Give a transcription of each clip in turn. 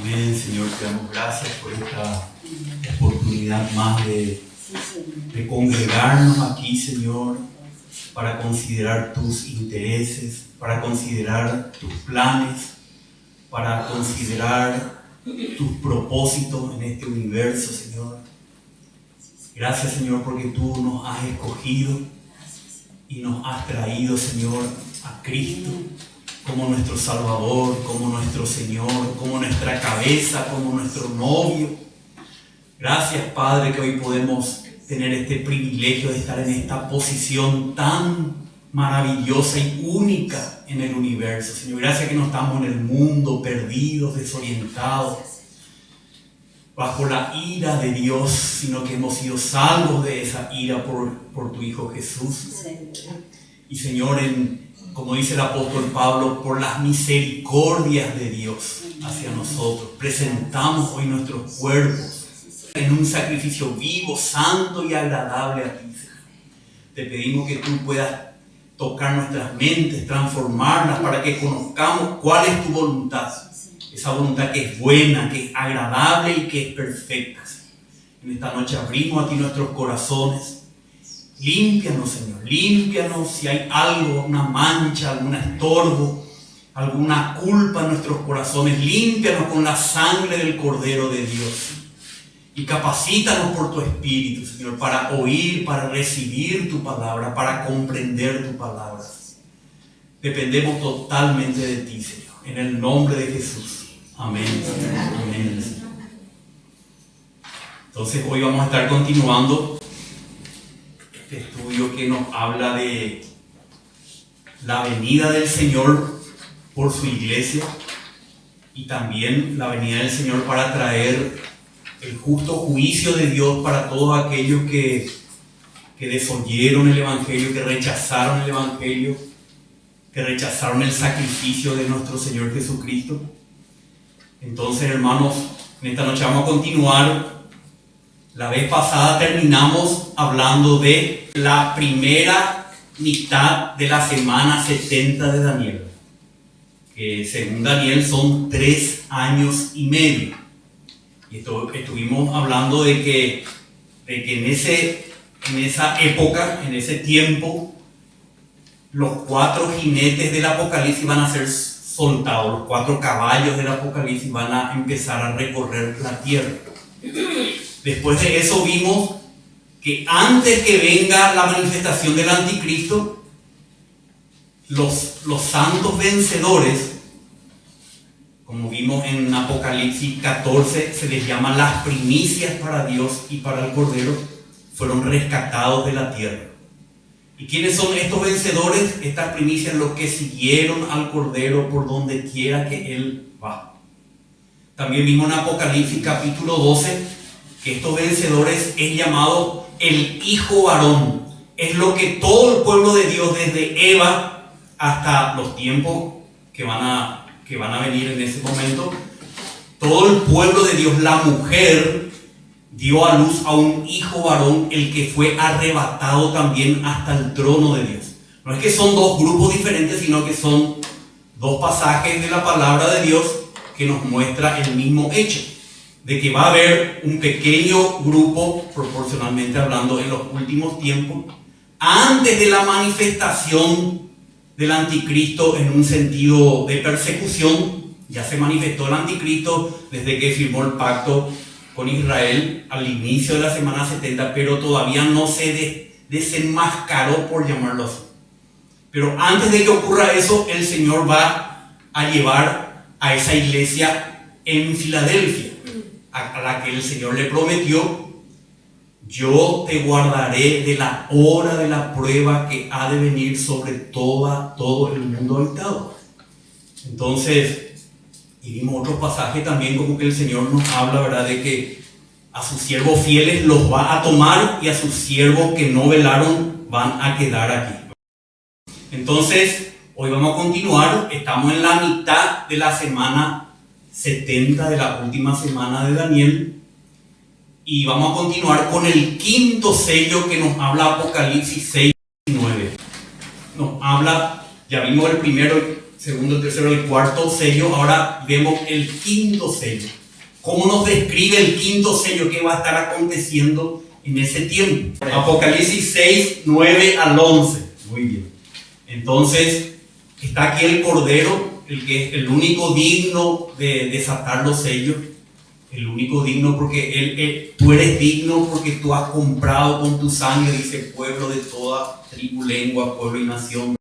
Amén, Señor, te damos gracias por esta oportunidad más de congregarnos aquí, Señor, para considerar tus intereses, para considerar tus planes, para considerar tus propósitos en este universo, Señor. Gracias, Señor, porque tú nos has escogido y nos has traído, Señor, a Cristo como nuestro Salvador, como nuestro Señor, como nuestra cabeza, como nuestro novio. Gracias, Padre, que hoy podemos tener este privilegio de estar en esta posición tan maravillosa y única en el universo. Señor, gracias que no estamos en el mundo perdidos, desorientados, bajo la ira de Dios, sino que hemos sido salvos de esa ira por tu Hijo Jesús. Y Señor, como dice el apóstol Pablo, por las misericordias de Dios hacia nosotros, presentamos hoy nuestros cuerpos en un sacrificio vivo, santo y agradable a ti, Señor. Te pedimos que tú puedas tocar nuestras mentes, transformarlas para que conozcamos cuál es tu voluntad. Esa voluntad que es buena, que es agradable y que es perfecta. En esta noche abrimos a ti nuestros corazones. Límpianos, Señor, límpianos si hay algo, una mancha, algún estorbo, alguna culpa en nuestros corazones. Límpianos con la sangre del Cordero de Dios. Y capacítanos por tu Espíritu, Señor, para oír, para recibir tu palabra, para comprender tu palabra. Dependemos totalmente de ti, Señor, en el nombre de Jesús. Amén. Amén. Entonces hoy vamos a estar continuando este estudio que nos habla de la venida del Señor por su iglesia y también la venida del Señor para traer el justo juicio de Dios para todos aquellos que desoyeron el Evangelio, que rechazaron el Evangelio, que rechazaron el sacrificio de nuestro Señor Jesucristo. Entonces, hermanos, en esta noche vamos a continuar. La vez pasada terminamos hablando de la primera mitad de la semana 70 de Daniel, que según Daniel son 3 años y medio. Y estuvimos hablando de que en esa época, en ese tiempo, los 4 jinetes del Apocalipsis van a ser soltados, los 4 caballos del Apocalipsis van a empezar a recorrer la tierra. Después de eso vimos que antes que venga la manifestación del anticristo, los santos vencedores, como vimos en Apocalipsis 14, se les llama las primicias para Dios y para el Cordero, fueron rescatados de la tierra. ¿Y quiénes son estos vencedores? Estas primicias, los que siguieron al Cordero por donde quiera que Él va. También vimos en Apocalipsis capítulo 12 que estos vencedores es llamado el Hijo Varón. Es lo que todo el pueblo de Dios, desde Eva hasta los tiempos que van a venir en ese momento, todo el pueblo de Dios, la mujer, dio a luz a un hijo varón, el que fue arrebatado también hasta el trono de Dios. No es que son 2 grupos diferentes, sino que son 2 pasajes de la palabra de Dios que nos muestra el mismo hecho, de que va a haber un pequeño grupo, proporcionalmente hablando, en los últimos tiempos, antes de la manifestación del anticristo en un sentido de persecución. Ya se manifestó el anticristo desde que firmó el pacto con Israel al inicio de la semana 70, pero todavía no se desenmascaró, por llamarlo así. Pero antes de que ocurra eso, el Señor va a llevar a esa iglesia en Filadelfia, a la que el Señor le prometió: yo te guardaré de la hora de la prueba que ha de venir sobre todo el mundo habitado. Entonces, y vimos otros pasajes también como que el Señor nos habla, ¿verdad?, de que a sus siervos fieles los va a tomar y a sus siervos que no velaron van a quedar aquí. Entonces, hoy vamos a continuar. Estamos en la mitad de la semana 70, de la última semana de Daniel. Y vamos a continuar con el 5.º sello que nos habla Apocalipsis 6:9. Nos habla, ya vimos el primero, segundo, el tercero, el cuarto sello. Ahora vemos el quinto sello. ¿Cómo nos describe el quinto sello? ¿Qué va a estar aconteciendo en ese tiempo? Apocalipsis 6, 9 al 11. Muy bien. Entonces, está aquí el Cordero, el que es el único digno de desatar los sellos. El único digno porque tú eres digno porque tú has comprado con tu sangre, dice, pueblo de toda tribu, lengua, pueblo y nación.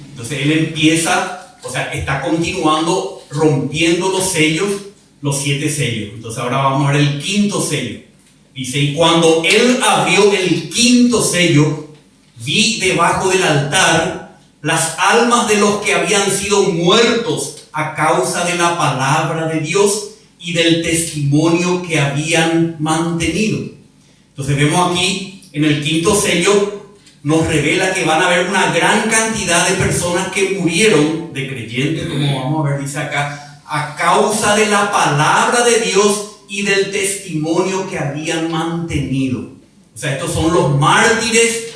Entonces él empieza, o sea, está continuando rompiendo los sellos, los 7 sellos. Entonces ahora vamos a ver el quinto sello. Dice, y cuando él abrió el quinto sello, vi debajo del altar las almas de los que habían sido muertos a causa de la palabra de Dios y del testimonio que habían mantenido. Entonces vemos aquí en el quinto sello, nos revela que van a haber una gran cantidad de personas que murieron, de creyentes, como vamos a ver, dice acá, a causa de la palabra de Dios y del testimonio que habían mantenido. O sea, estos son los mártires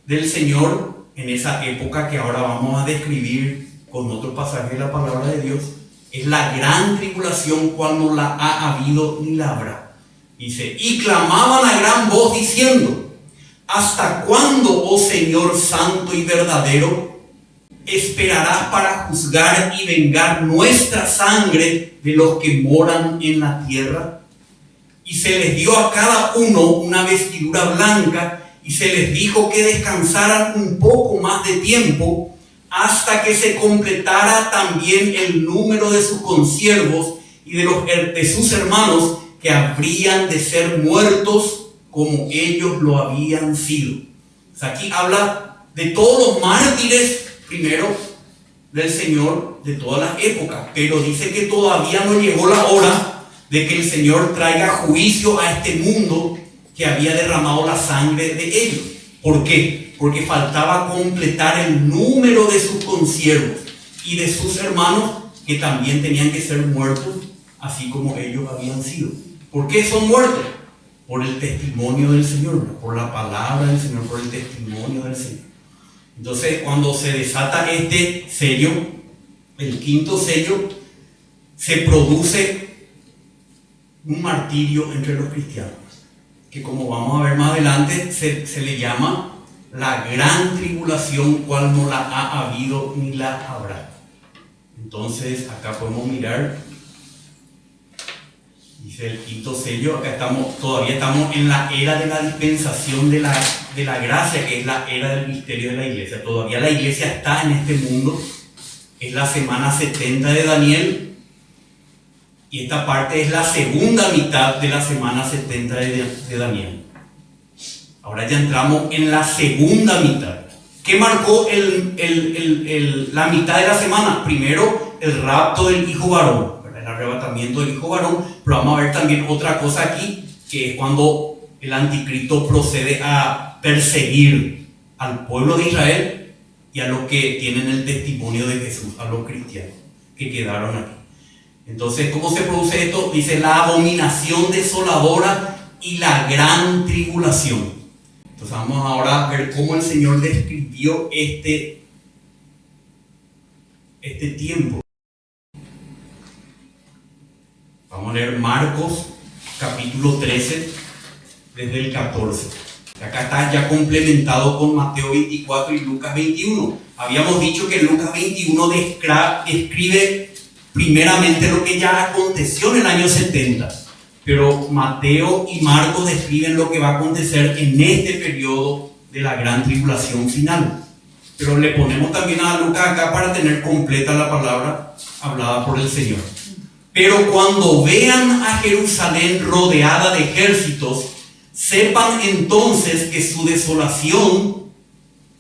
del Señor en esa época que ahora vamos a describir con otro pasaje de la palabra de Dios. Es la gran tribulación, cual no la ha habido ni la habrá. Dice, y clamaban a gran voz diciendo, ¿hasta cuándo, oh Señor santo y verdadero, esperarás para juzgar y vengar nuestra sangre de los que moran en la tierra? Y se les dio a cada uno una vestidura blanca, y se les dijo que descansaran un poco más de tiempo, hasta que se completara también el número de sus consiervos y de sus hermanos que habrían de ser muertos como ellos lo habían sido. O sea, aquí habla de todos los mártires, primero, del Señor de todas las épocas, pero dice que todavía no llegó la hora de que el Señor traiga juicio a este mundo que había derramado la sangre de ellos. ¿Por qué? Porque faltaba completar el número de sus consiervos y de sus hermanos que también tenían que ser muertos, así como ellos habían sido. ¿Por qué son muertos? Por el testimonio del Señor, por la palabra del Señor, por el testimonio del Señor. Entonces, cuando se desata este sello, el quinto sello, se produce un martirio entre los cristianos, que como vamos a ver más adelante, se le llama la gran tribulación, cual no la ha habido ni la habrá. Entonces acá podemos mirar, dice el quinto sello, acá todavía estamos en la era de la dispensación de la gracia, que es la era del misterio de la iglesia. Todavía la iglesia está en este mundo, es la semana 70 de Daniel, y esta parte es la segunda mitad de la semana 70 de Daniel. Ahora ya entramos en la segunda mitad. ¿Qué marcó la mitad de la semana? Primero, el rapto del hijo varón, el arrebatamiento del hijo varón, pero vamos a ver también otra cosa aquí, que es cuando el anticristo procede a perseguir al pueblo de Israel y a los que tienen el testimonio de Jesús, a los cristianos que quedaron aquí. Entonces, ¿cómo se produce esto? Dice la abominación desoladora y la gran tribulación. Entonces vamos ahora a ver cómo el Señor describió este tiempo. Vamos a leer Marcos capítulo 13 desde el 14. Acá está ya complementado con Mateo 24 y Lucas 21. Habíamos dicho que Lucas 21 describe primeramente lo que ya aconteció en el año 70. Pero Mateo y Marcos describen lo que va a acontecer en este periodo de la gran tribulación final. Pero le ponemos también a Lucas acá para tener completa la palabra hablada por el Señor. Pero cuando vean a Jerusalén rodeada de ejércitos, sepan entonces que su desolación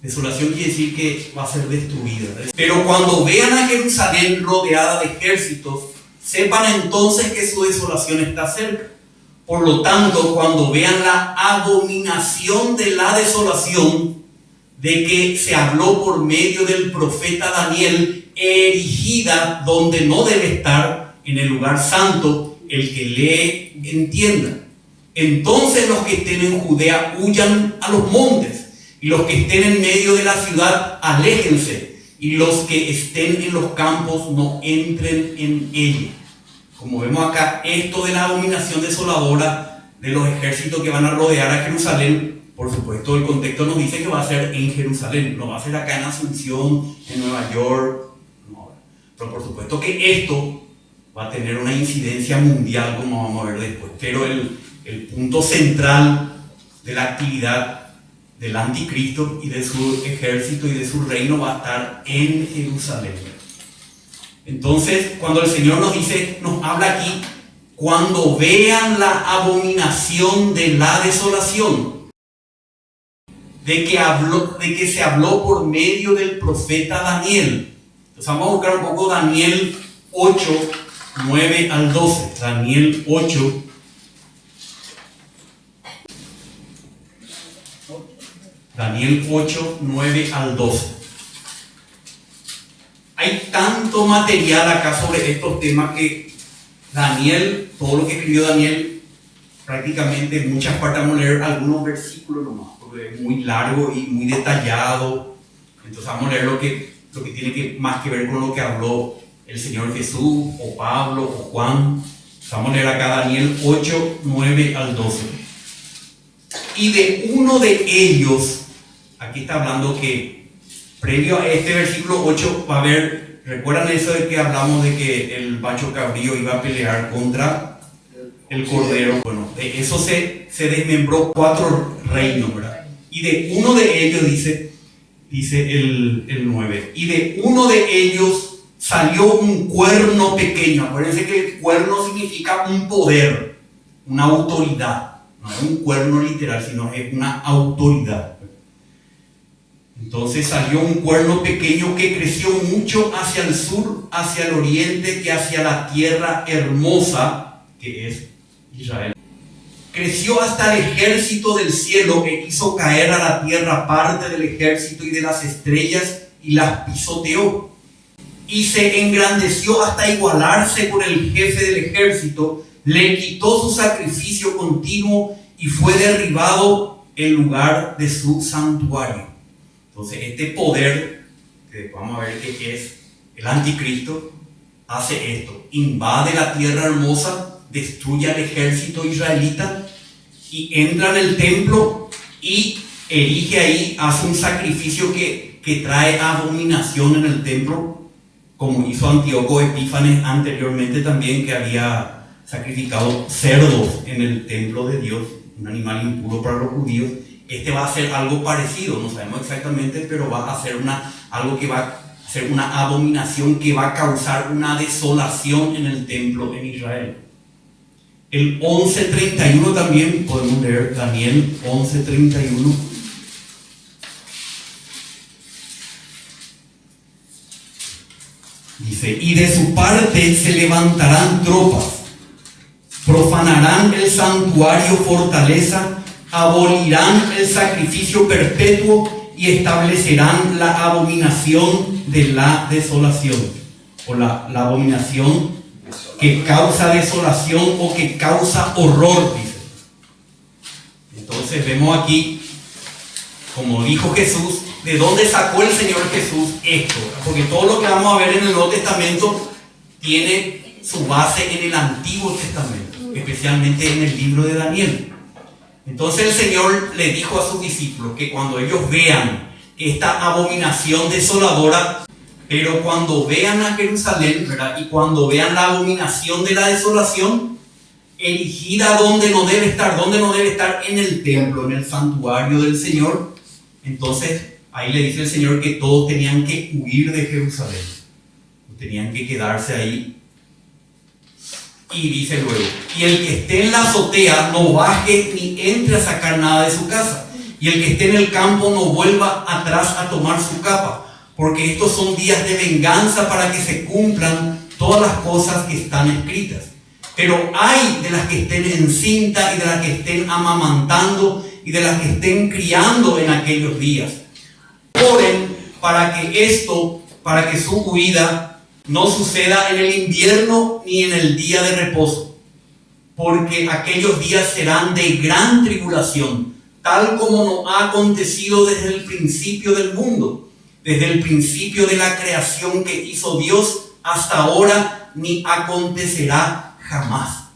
quiere decir que va a ser destruida. Pero cuando vean a Jerusalén rodeada de ejércitos, sepan entonces que su desolación está cerca. Por lo tanto, cuando vean la abominación de la desolación, de que se habló por medio del profeta Daniel, erigida donde no debe estar, en el lugar santo, el que lee entienda. Entonces los que estén en Judea huyan a los montes, y los que estén en medio de la ciudad aléjense. y los que estén en los campos no entren en ella. Como vemos acá, esto de la abominación desoladora de los ejércitos que van a rodear a Jerusalén, por supuesto el contexto nos dice que va a ser en Jerusalén, no va a ser acá en Asunción, en Nueva York, no. Pero por supuesto que esto va a tener una incidencia mundial, como vamos a ver después. Pero el punto central de la actividad del anticristo y de su ejército y de su reino va a estar en Jerusalén. Entonces, cuando el Señor nos habla aquí, cuando vean la abominación de la desolación, de que se habló por medio del profeta Daniel. Entonces vamos a buscar un poco Daniel 8, 9 al 12. Daniel 8. Daniel 8, 9 al 12. Hay tanto material acá sobre estos temas que Daniel, todo lo que escribió Daniel, prácticamente en muchas partes vamos a leer algunos versículos nomás, porque es muy largo y muy detallado. Entonces vamos a leer lo que tiene más que ver con lo que habló el Señor Jesús, o Pablo, o Juan. Vamos a leer acá Daniel 8, 9 al 12. Y de uno de ellos, aquí está hablando que previo a este versículo 8 va a haber, ¿recuerdan eso de que hablamos de que el macho cabrío iba a pelear contra el cordero? Bueno, de eso se desmembró 4 reinos, ¿verdad? Y de uno de ellos, dice el 9, y de uno de ellos salió un cuerno pequeño. Acuérdense que el cuerno significa un poder, una autoridad. No es un cuerno literal, sino es una autoridad. Entonces salió un cuerno pequeño que creció mucho hacia el sur, hacia el oriente, que hacia la tierra hermosa, que es Israel. Creció hasta el ejército del cielo, que hizo caer a la tierra parte del ejército y de las estrellas, y las pisoteó. Y se engrandeció hasta igualarse con el jefe del ejército, le quitó su sacrificio continuo y fue derribado el lugar de su santuario. Entonces este poder, que vamos a ver que es el anticristo, hace esto: invade la tierra hermosa, destruye al ejército israelita y entra en el templo y erige ahí, hace un sacrificio que trae abominación en el templo, como hizo Antíoco Epífanes anteriormente también, que había sacrificado cerdos en el templo de Dios, un animal impuro para los judíos. Este va a hacer algo parecido, no sabemos exactamente, pero va a hacer algo que va a ser una abominación que va a causar una desolación en el templo en Israel. El 11:31 también podemos leer Daniel 11:31. Dice: y de su parte se levantarán tropas, profanarán el santuario fortaleza, abolirán el sacrificio perpetuo y establecerán la abominación de la desolación, o la abominación que causa desolación o que causa horror, dice. Entonces vemos aquí, como dijo Jesús, ¿de dónde sacó el Señor Jesús esto? Porque todo lo que vamos a ver en el Nuevo Testamento tiene su base en el Antiguo Testamento, especialmente en el libro de Daniel. Entonces el Señor le dijo a sus discípulos que cuando ellos vean esta abominación desoladora, pero cuando vean a Jerusalén, ¿verdad?, y cuando vean la abominación de la desolación, erigida donde no debe estar en el templo, en el santuario del Señor, entonces ahí le dice el Señor que todos tenían que huir de Jerusalén, tenían que quedarse ahí. Y dice luego: y el que esté en la azotea no baje ni entre a sacar nada de su casa, y el que esté en el campo no vuelva atrás a tomar su capa, porque estos son días de venganza para que se cumplan todas las cosas que están escritas. Pero hay de las que estén encinta y de las que estén amamantando y de las que estén criando en aquellos días. Oren para que su huida no suceda en el invierno ni en el día de reposo, porque aquellos días serán de gran tribulación, tal como no ha acontecido desde el principio del mundo, desde el principio de la creación que hizo Dios hasta ahora, ni acontecerá jamás.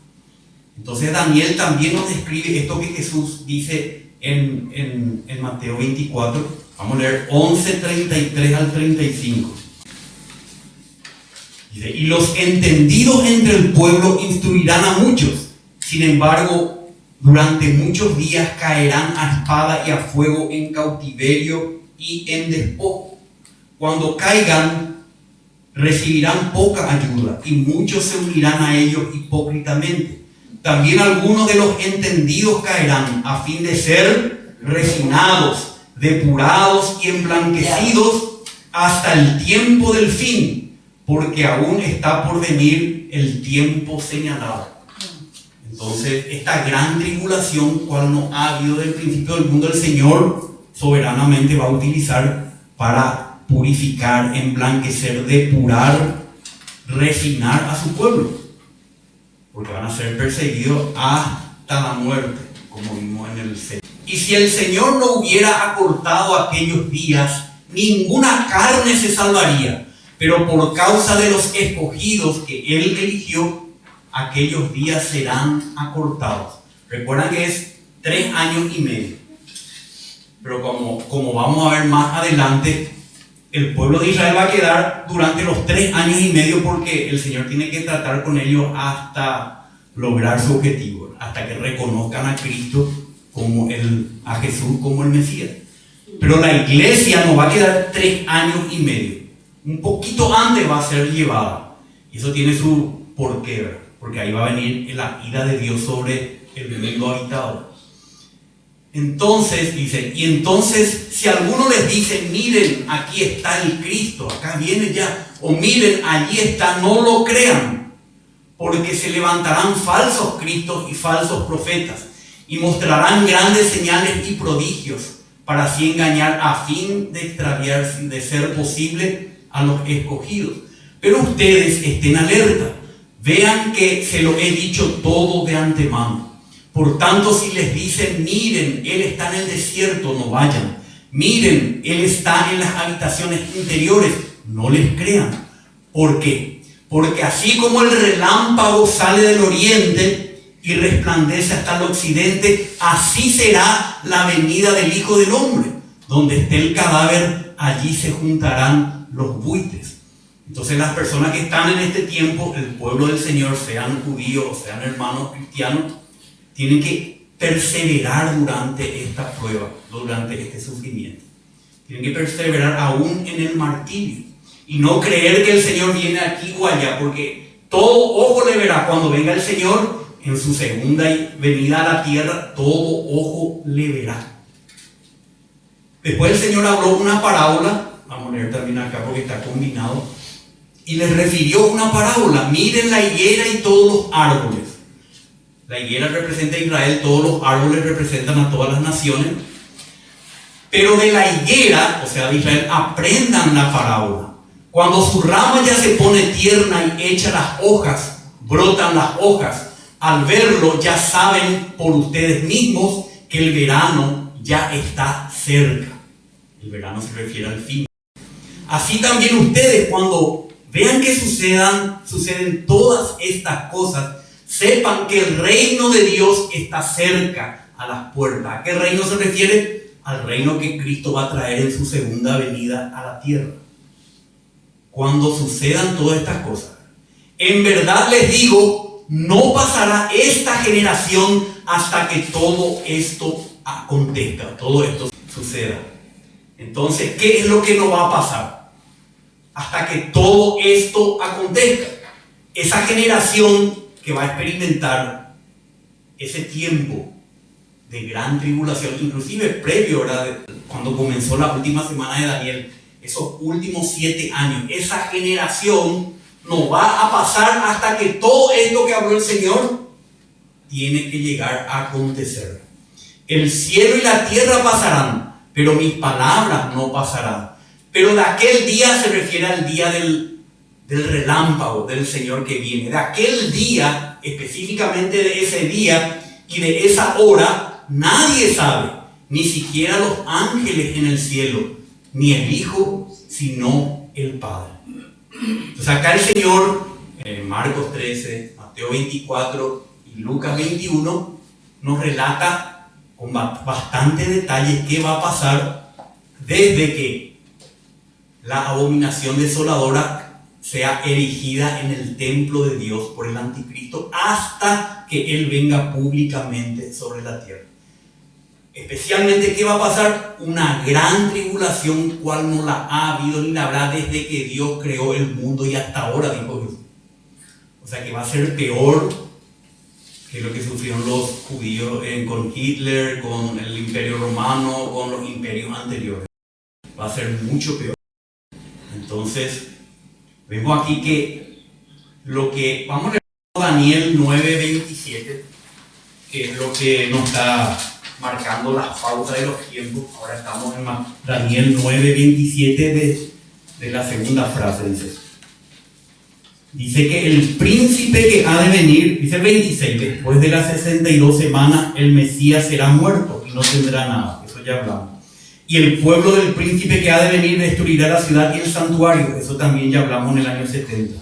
Entonces Daniel también nos describe esto que Jesús dice en Mateo 24. Vamos a leer 11:33 al 35. Dice: y los entendidos entre el pueblo instruirán a muchos. Sin embargo, durante muchos días caerán a espada y a fuego, en cautiverio y en despojo. Cuando caigan, recibirán poca ayuda, y muchos se unirán a ellos hipócritamente. También algunos de los entendidos caerán, a fin de ser refinados, depurados y emblanquecidos hasta el tiempo del fin, porque aún está por venir el tiempo señalado. Entonces, esta gran tribulación, cual no ha habido desde el principio del mundo, el Señor soberanamente va a utilizar para purificar, emblanquecer, depurar, refinar a su pueblo, porque van a ser perseguidos hasta la muerte, como vimos en el 6. Y si el Señor no hubiera acortado aquellos días, ninguna carne se salvaría, pero por causa de los escogidos que Él eligió, aquellos días serán acortados. Recuerdan que es 3 años y medio, pero como vamos a ver más adelante, el pueblo de Israel va a quedar durante los 3 años y medio, porque el Señor tiene que tratar con ellos hasta lograr su objetivo, hasta que reconozcan a Cristo a Jesús como el Mesías. Pero la iglesia no va a quedar 3 años y medio, un poquito antes va a ser llevada, y eso tiene su porqué, ¿verdad? Porque ahí va a venir la ira de Dios sobre el mundo habitado. Entonces dice, y entonces si alguno les dice: miren, aquí está el Cristo, acá viene ya, o miren, allí está, no lo crean, porque se levantarán falsos cristos y falsos profetas, y mostrarán grandes señales y prodigios, para así engañar, a fin de extraviar, de ser posible, a los escogidos. Pero ustedes estén alerta, vean que se lo he dicho todo de antemano. Por tanto, si les dicen: miren, Él está en el desierto, no vayan. Miren, Él está en las habitaciones interiores, no les crean. ¿Por qué? Porque así como el relámpago sale del oriente y resplandece hasta el occidente, así será la venida del Hijo del Hombre. Donde esté el cadáver, allí se juntarán los buitres. Entonces las personas que están en este tiempo, el pueblo del Señor, sean judíos o sean hermanos cristianos, tienen que perseverar durante esta prueba, durante este sufrimiento. Tienen que perseverar aún en el martirio. Y no creer que el Señor viene aquí o allá, porque todo ojo le verá cuando venga el Señor en su segunda venida a la tierra, todo ojo le verá. Después el Señor habló una parábola, vamos a leer también acá porque está combinado, y les refirió una parábola: miren la higuera y todos los árboles. La higuera representa a Israel, todos los árboles representan a todas las naciones. Pero de la higuera, o sea de Israel, aprendan la parábola. Cuando su rama ya se pone tierna y echa las hojas, brotan las hojas. Al verlo ya saben por ustedes mismos que el verano ya está cerca. El verano se refiere al fin. Así también ustedes, cuando vean que suceden todas estas cosas, sepan que el reino de Dios está cerca, a las puertas. ¿A qué reino se refiere? Al reino que Cristo va a traer en su segunda venida a la tierra. Cuando sucedan todas estas cosas, en verdad les digo, no pasará esta generación hasta que todo esto acontezca, todo esto suceda. Entonces, ¿qué es lo que no va a pasar? Hasta que todo esto acontezca. Esa generación que va a experimentar ese tiempo de gran tribulación, inclusive previo, ¿verdad?, cuando comenzó la última semana de Daniel, esos últimos 7 años, esa generación no va a pasar hasta que todo esto que habló el Señor tiene que llegar a acontecer. El cielo y la tierra pasarán, pero mis palabras no pasarán. Pero de aquel día se refiere al día del relámpago del Señor que viene. De aquel día, específicamente de ese día y de esa hora, nadie sabe, ni siquiera los ángeles en el cielo, ni el Hijo, sino el Padre. Entonces acá el Señor, en Marcos 13, Mateo 24 y Lucas 21, nos relata con bastante detalle qué va a pasar desde que la abominación desoladora sea erigida en el templo de Dios por el anticristo hasta que Él venga públicamente sobre la tierra. Especialmente, ¿qué va a pasar? Una gran tribulación, cual no la ha habido ni la habrá desde que Dios creó el mundo y hasta ahora, dijo Jesús. O sea que va a ser peor que lo que sufrieron los judíos con Hitler, con el Imperio Romano, con los imperios anteriores. Va a ser mucho peor. Entonces, vemos aquí que vamos a leer Daniel 9:27, que es lo que nos está marcando las pautas de los tiempos. Ahora estamos en Daniel 9:27 de la segunda frase, dice que el príncipe que ha de venir, dice el 26, después de las 62 semanas el Mesías será muerto y no tendrá nada, eso ya hablamos. Y el pueblo del príncipe que ha de venir destruirá la ciudad y el santuario, eso también ya hablamos en el año 70.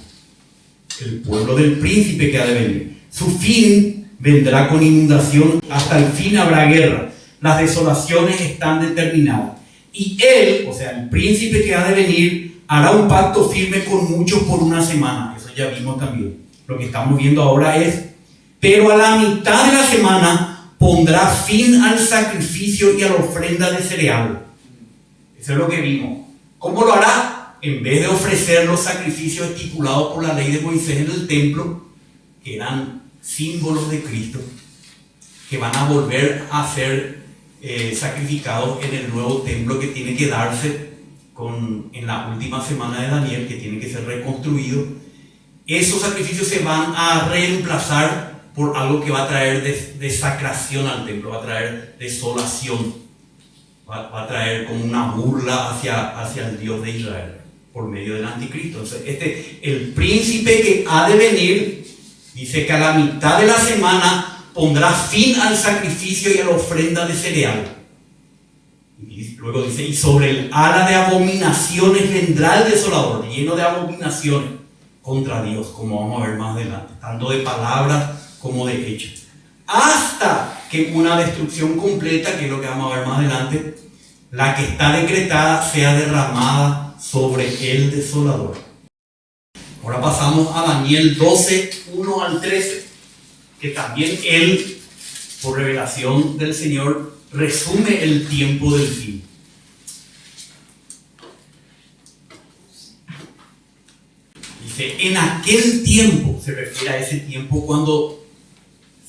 El pueblo del príncipe que ha de venir, su fin vendrá con inundación, hasta el fin habrá guerra, las desolaciones están determinadas. Y él, o sea, el príncipe que ha de venir, hará un pacto firme con muchos por una semana. Eso ya vimos también. Lo que estamos viendo ahora es, pero a la mitad de la semana pondrá fin al sacrificio y a la ofrenda de cereal. Eso es lo que vimos. ¿Cómo lo hará? En vez de ofrecer los sacrificios estipulados por la ley de Moisés en el templo, que eran símbolos de Cristo, que van a volver a ser sacrificados en el nuevo templo que tiene que darse en la última semana de Daniel, que tiene que ser reconstruido. Esos sacrificios se van a reemplazar por algo que va a traer desacración al templo, va a traer desolación, va a traer como una burla hacia el Dios de Israel por medio del anticristo. Entonces, el príncipe que ha de venir, dice que a la mitad de la semana pondrá fin al sacrificio y a la ofrenda de cereal. Y luego dice, y sobre el ala de abominaciones vendrá el desolador, lleno de abominaciones contra Dios, como vamos a ver más adelante, tanto de palabras como de hechos. Hasta que una destrucción completa, que es lo que vamos a ver más adelante, la que está decretada, sea derramada sobre el desolador. Ahora pasamos a Daniel 12, 1 al 13, que también él, por revelación del Señor, resume el tiempo del fin. Dice, en aquel tiempo, se refiere a ese tiempo cuando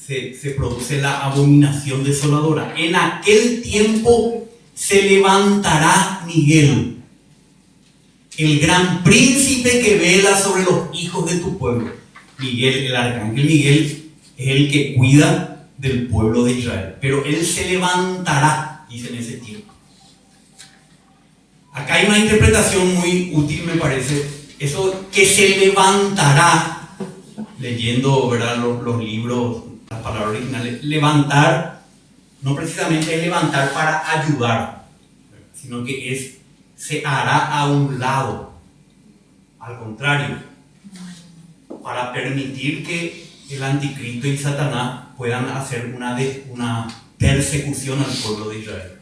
se produce la abominación desoladora. En aquel tiempo se levantará Miguel, el gran príncipe que vela sobre los hijos de tu pueblo. Miguel, el arcángel Miguel, es el que cuida del pueblo de Israel. Pero él se levantará, dice en ese tiempo. Acá hay una interpretación muy útil, me parece. Eso que se levantará, leyendo, ¿verdad?, los libros, las palabras originales, levantar, no precisamente es levantar para ayudar, sino que se hará a un lado. Al contrario, para permitir que el anticristo y Satanás puedan hacer una persecución al pueblo de Israel.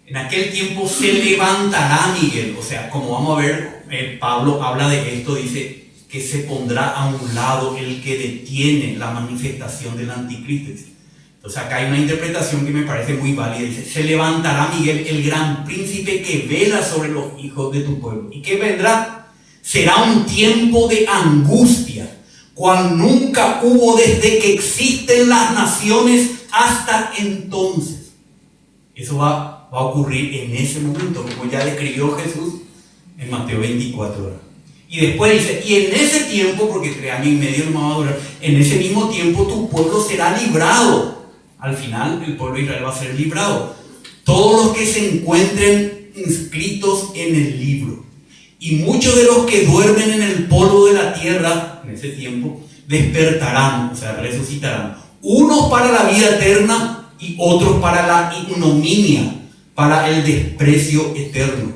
En aquel tiempo se levantará Miguel, o sea, como vamos a ver, Pablo habla de esto, dice que se pondrá a un lado el que detiene la manifestación del anticristo. Entonces acá hay una interpretación que me parece muy válida, dice, se levantará Miguel, el gran príncipe que vela sobre los hijos de tu pueblo. ¿Y qué vendrá? Será un tiempo de angustia, cual nunca hubo desde que existen las naciones hasta entonces. Eso va a ocurrir en ese momento, como ya describió Jesús en Mateo 24. Y después dice, y en ese tiempo, porque 3 años y medio no va a durar, en ese mismo tiempo tu pueblo será librado. Al final el pueblo de Israel va a ser librado. Todos los que se encuentren inscritos en el libro. Y muchos de los que duermen en el polvo de la tierra, en ese tiempo, despertarán, o sea, resucitarán. Unos para la vida eterna y otros para la ignominia, para el desprecio eterno.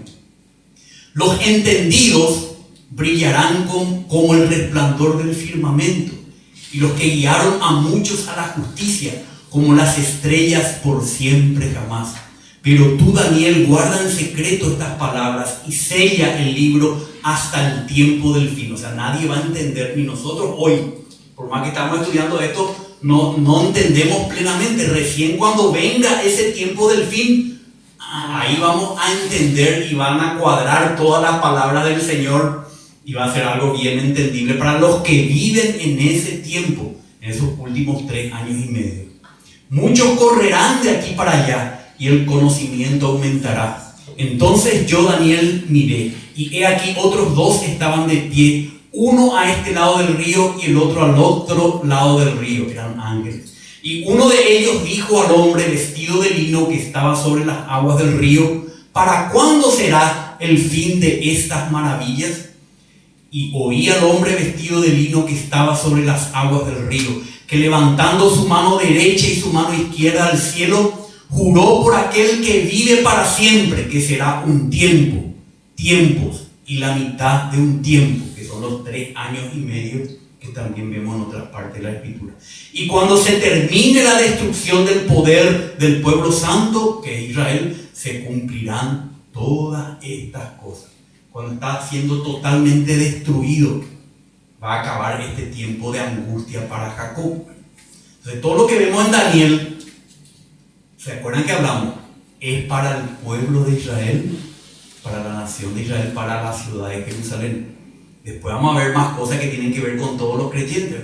Los entendidos brillarán como el resplandor del firmamento, y los que guiaron a muchos a la justicia, como las estrellas por siempre jamás. Pero tú, Daniel, guarda en secreto estas palabras y sella el libro hasta el tiempo del fin. O sea, nadie va a entender, ni nosotros hoy, por más que estamos estudiando esto, no entendemos plenamente. Recién cuando venga ese tiempo del fin, ahí vamos a entender y van a cuadrar todas las palabras del Señor y va a ser algo bien entendible para los que viven en ese tiempo, en esos últimos 3 años y medio. Muchos correrán de aquí para allá y el conocimiento aumentará. Entonces yo, Daniel, miré, y he aquí otros 2 estaban de pie, uno a este lado del río y el otro al otro lado del río. Eran ángeles. Y uno de ellos dijo al hombre vestido de lino que estaba sobre las aguas del río: ¿para cuándo será el fin de estas maravillas? Y oí al hombre vestido de lino que estaba sobre las aguas del río, que levantando su mano derecha y su mano izquierda al cielo, juró por aquel que vive para siempre, que será un tiempo, tiempos y la mitad de un tiempo, que son los 3 años y medio que también vemos en otras partes de la Escritura. Y cuando se termine la destrucción del poder del pueblo santo, que es Israel, se cumplirán todas estas cosas. Cuando está siendo totalmente destruido, va a acabar este tiempo de angustia para Jacob. Entonces, todo lo que vemos en Daniel, ¿se acuerdan que hablamos? Es para el pueblo de Israel, para la nación de Israel, para la ciudad de Jerusalén. Después vamos a ver más cosas que tienen que ver con todos los creyentes.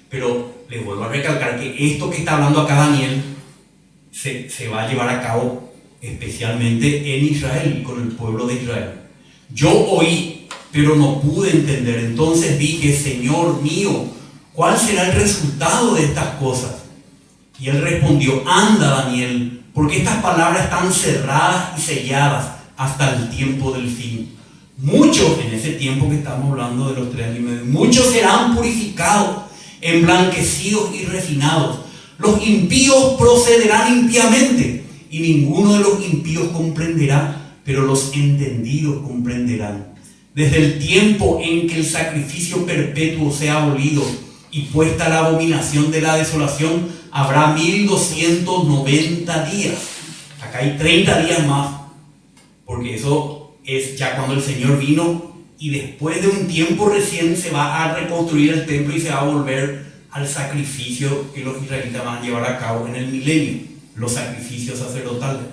Pero les vuelvo a recalcar que esto que está hablando acá Daniel se va a llevar a cabo especialmente en Israel y con el pueblo de Israel. Yo oí, pero no pude entender. Entonces dije: Señor mío, ¿cuál será el resultado de estas cosas? Y él respondió: anda, Daniel, porque estas palabras están cerradas y selladas hasta el tiempo del fin. Muchos, en ese tiempo que estamos hablando de los 3 años y medio, muchos serán purificados, emblanquecidos y refinados. Los impíos procederán impíamente, y ninguno de los impíos comprenderá, pero los entendidos comprenderán. Desde el tiempo en que el sacrificio perpetuo sea abolido y puesta la abominación de la desolación, habrá 1290 días. Acá hay 30 días más, porque eso es ya cuando el Señor vino, y después de un tiempo recién se va a reconstruir el templo y se va a volver al sacrificio que los israelitas van a llevar a cabo en el milenio, los sacrificios sacerdotales.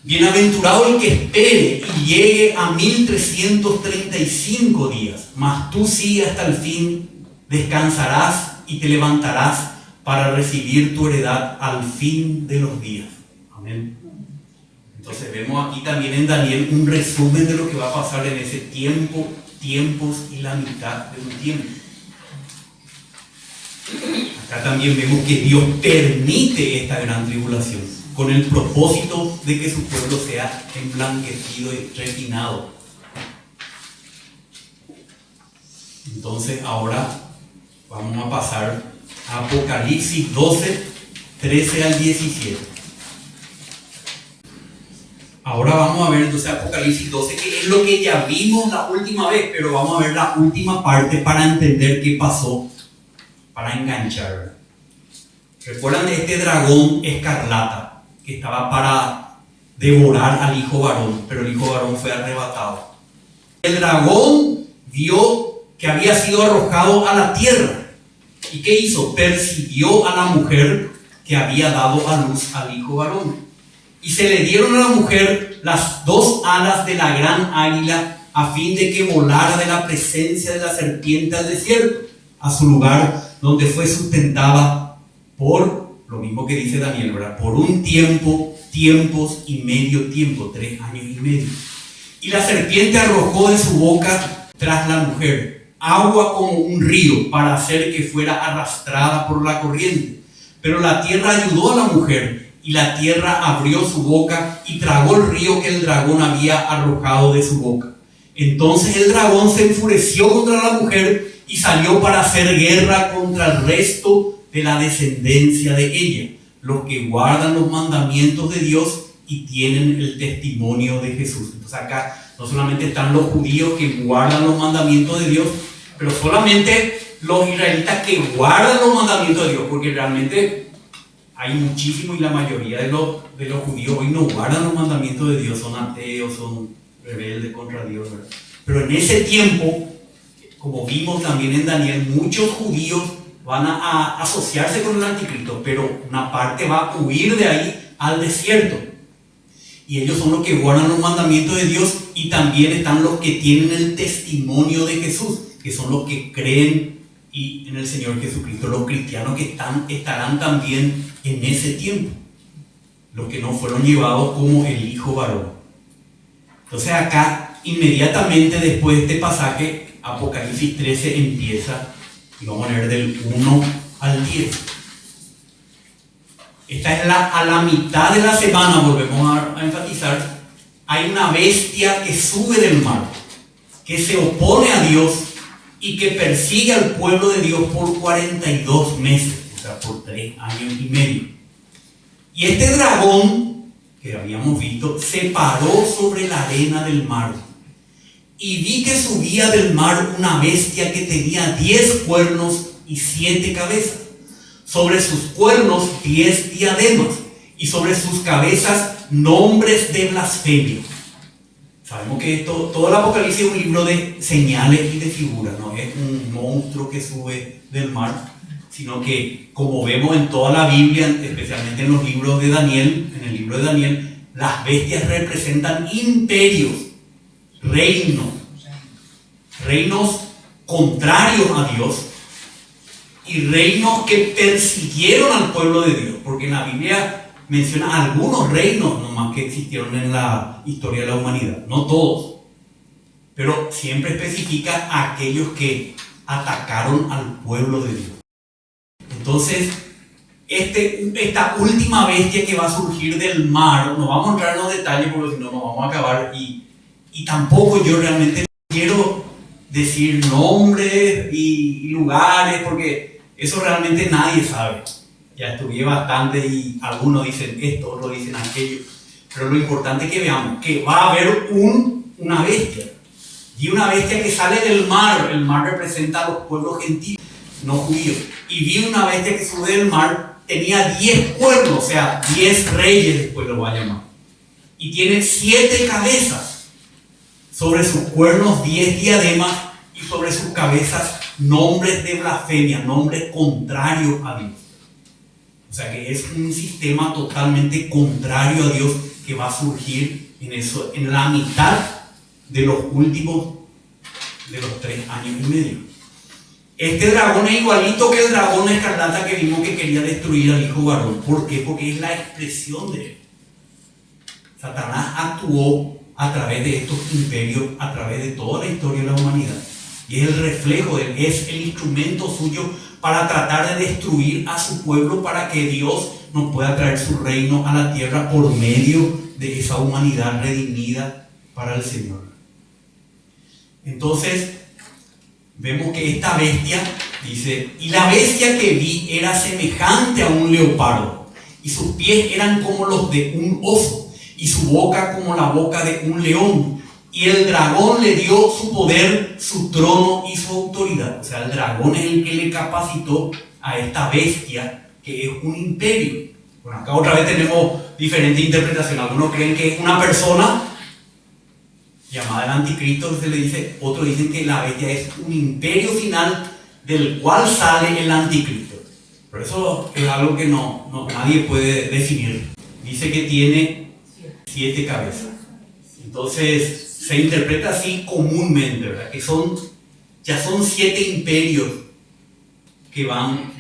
Bienaventurado el que espere y llegue a 1335 días, mas tú sí hasta el fin descansarás y te levantarás para recibir tu heredad al fin de los días. Amén. Entonces vemos aquí también en Daniel un resumen de lo que va a pasar en ese tiempo, tiempos y la mitad de un tiempo. Acá también vemos que Dios permite esta gran tribulación con el propósito de que su pueblo sea emblanquecido y refinado. Entonces ahora vamos a pasar a Apocalipsis 12, 13 al 17. Ahora vamos a ver entonces Apocalipsis 12, que es lo que ya vimos la última vez, pero vamos a ver la última parte para entender qué pasó, para enganchar. ¿Recuerdan de este dragón escarlata que estaba para devorar al hijo varón, pero el hijo varón fue arrebatado? El dragón vio que había sido arrojado a la tierra. ¿Y qué hizo? Persiguió a la mujer que había dado a luz al hijo varón. Y se le dieron a la mujer las 2 alas de la gran águila, a fin de que volara de la presencia de la serpiente al desierto, a su lugar donde fue sustentada por, lo mismo que dice Daniel, ¿verdad?, por un tiempo, tiempos y medio tiempo, 3 años y medio. Y la serpiente arrojó de su boca tras la mujer agua como un río, para hacer que fuera arrastrada por la corriente. Pero la tierra ayudó a la mujer, y la tierra abrió su boca y tragó el río que el dragón había arrojado de su boca. Entonces el dragón se enfureció contra la mujer y salió para hacer guerra contra el resto de la descendencia de ella, los que guardan los mandamientos de Dios y tienen el testimonio de Jesús. Entonces acá no solamente están los judíos que guardan los mandamientos de Dios, pero solamente los israelitas que guardan los mandamientos de Dios, porque realmente hay muchísimos y la mayoría de los judíos hoy no guardan los mandamientos de Dios, son ateos, son rebeldes contra Dios, ¿verdad? Pero en ese tiempo, como vimos también en Daniel, muchos judíos van a asociarse con el anticristo, pero una parte va a huir de ahí al desierto. Y ellos son los que guardan los mandamientos de Dios, y también están los que tienen el testimonio de Jesús, que son los que creen en el Señor Jesucristo, los cristianos que estarán también en ese tiempo, los que no fueron llevados como el hijo varón. Entonces acá, inmediatamente después de este pasaje, Apocalipsis 13 empieza, y vamos a leer del 1 al 10. Esta es a la mitad de la semana, volvemos a enfatizar, hay una bestia que sube del mar, que se opone a Dios y que persigue al pueblo de Dios por 42 meses, o sea, por 3 años y medio. Y este dragón, que habíamos visto, se paró sobre la arena del mar. Y vi que subía del mar una bestia que tenía 10 cuernos y 7 cabezas. Sobre sus cuernos 10 diademas, y sobre sus cabezas nombres de blasfemia. Sabemos que todo el Apocalipsis es un libro de señales y de figuras, no es un monstruo que sube del mar, sino que, como vemos en toda la Biblia, especialmente en los libros de Daniel, en el libro de Daniel, las bestias representan imperios, reinos contrarios a Dios, y reinos que persiguieron al pueblo de Dios, porque en la Biblia menciona algunos reinos nomás que existieron en la historia de la humanidad, no todos, pero siempre especifica a aquellos que atacaron al pueblo de Dios. Entonces, esta última bestia que va a surgir del mar, no vamos a entrar en los detalles porque si no nos vamos a acabar, y tampoco yo realmente quiero decir nombres y lugares, porque eso realmente nadie sabe. Ya estudié bastante y algunos dicen esto, otros dicen aquello, pero lo importante es que veamos que va a haber una bestia, y una bestia que sale del mar. El mar representa a los pueblos gentiles, no judíos, y vi una bestia que sube del mar, tenía 10 cuernos, o sea, 10 reyes después lo va a llamar, y tiene 7 cabezas, sobre sus cuernos 10 diademas, y sobre sus cabezas nombres de blasfemia, nombres contrarios a Dios. O sea que es un sistema totalmente contrario a Dios que va a surgir en la mitad de los últimos de los 3 años y medio. Este dragón es igualito que el dragón escarlata que vimos que quería destruir al hijo varón. ¿Por qué? Porque es la expresión de él. Satanás actuó a través de estos imperios, a través de toda la historia de la humanidad. Y es el reflejo de él, es el instrumento suyo para tratar de destruir a su pueblo, para que Dios nos pueda traer su reino a la tierra por medio de esa humanidad redimida para el Señor. Entonces, vemos que esta bestia, dice, y la bestia que vi era semejante a un leopardo, y sus pies eran como los de un oso, y su boca como la boca de un león. Y el dragón le dio su poder, su trono y su autoridad. O sea, el dragón es el que le capacitó a esta bestia, que es un imperio. Bueno, acá otra vez tenemos diferentes interpretaciones. Algunos creen que es una persona llamada el anticristo, se le dice. Otros dicen que la bestia es un imperio final del cual sale el anticristo. Por eso es algo que nadie puede definir. Dice que tiene 7 cabezas. Entonces, se interpreta así comúnmente, ¿verdad? Que ya son 7 imperios que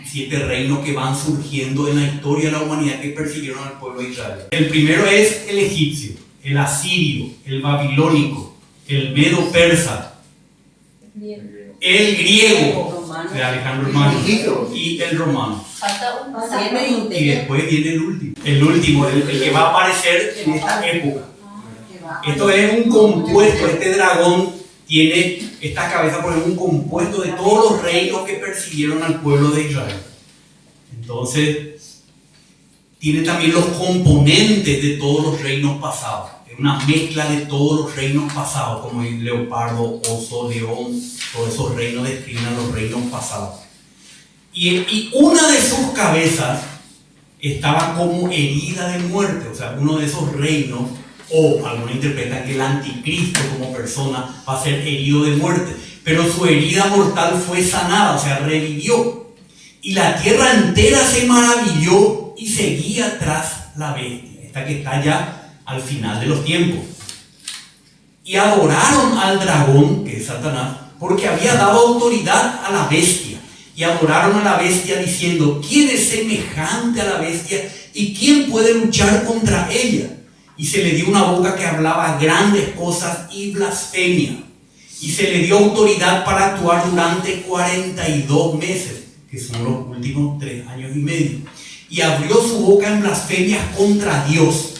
7 reinos que van surgiendo en la historia de la humanidad que persiguieron al pueblo de Israel. El primero es el egipcio, el asirio, el babilónico, el medo-persa, el griego de Alejandro Magno y el romano. Y después viene el último, el que va a aparecer en esta época. Esto es un compuesto, este dragón tiene esta cabeza, porque es un compuesto de todos los reinos que persiguieron al pueblo de Israel. Entonces, tiene también los componentes de todos los reinos pasados. Es una mezcla de todos los reinos pasados, como el leopardo, oso, león, todos esos reinos describen a los reinos pasados. Y una de sus cabezas estaba como herida de muerte, o sea, uno de esos reinos, o algunos interpretan que el anticristo como persona va a ser herido de muerte, pero su herida mortal fue sanada, o sea, revivió. Y la tierra entera se maravilló y seguía tras la bestia, esta que está ya al final de los tiempos. Y adoraron al dragón, que es Satanás, porque había dado autoridad a la bestia. Y adoraron a la bestia diciendo: ¿quién es semejante a la bestia y quién puede luchar contra ella? Y se le dio una boca que hablaba grandes cosas y blasfemia. Y se le dio autoridad para actuar durante 42 meses, que son los últimos 3 años y medio. Y abrió su boca en blasfemias contra Dios,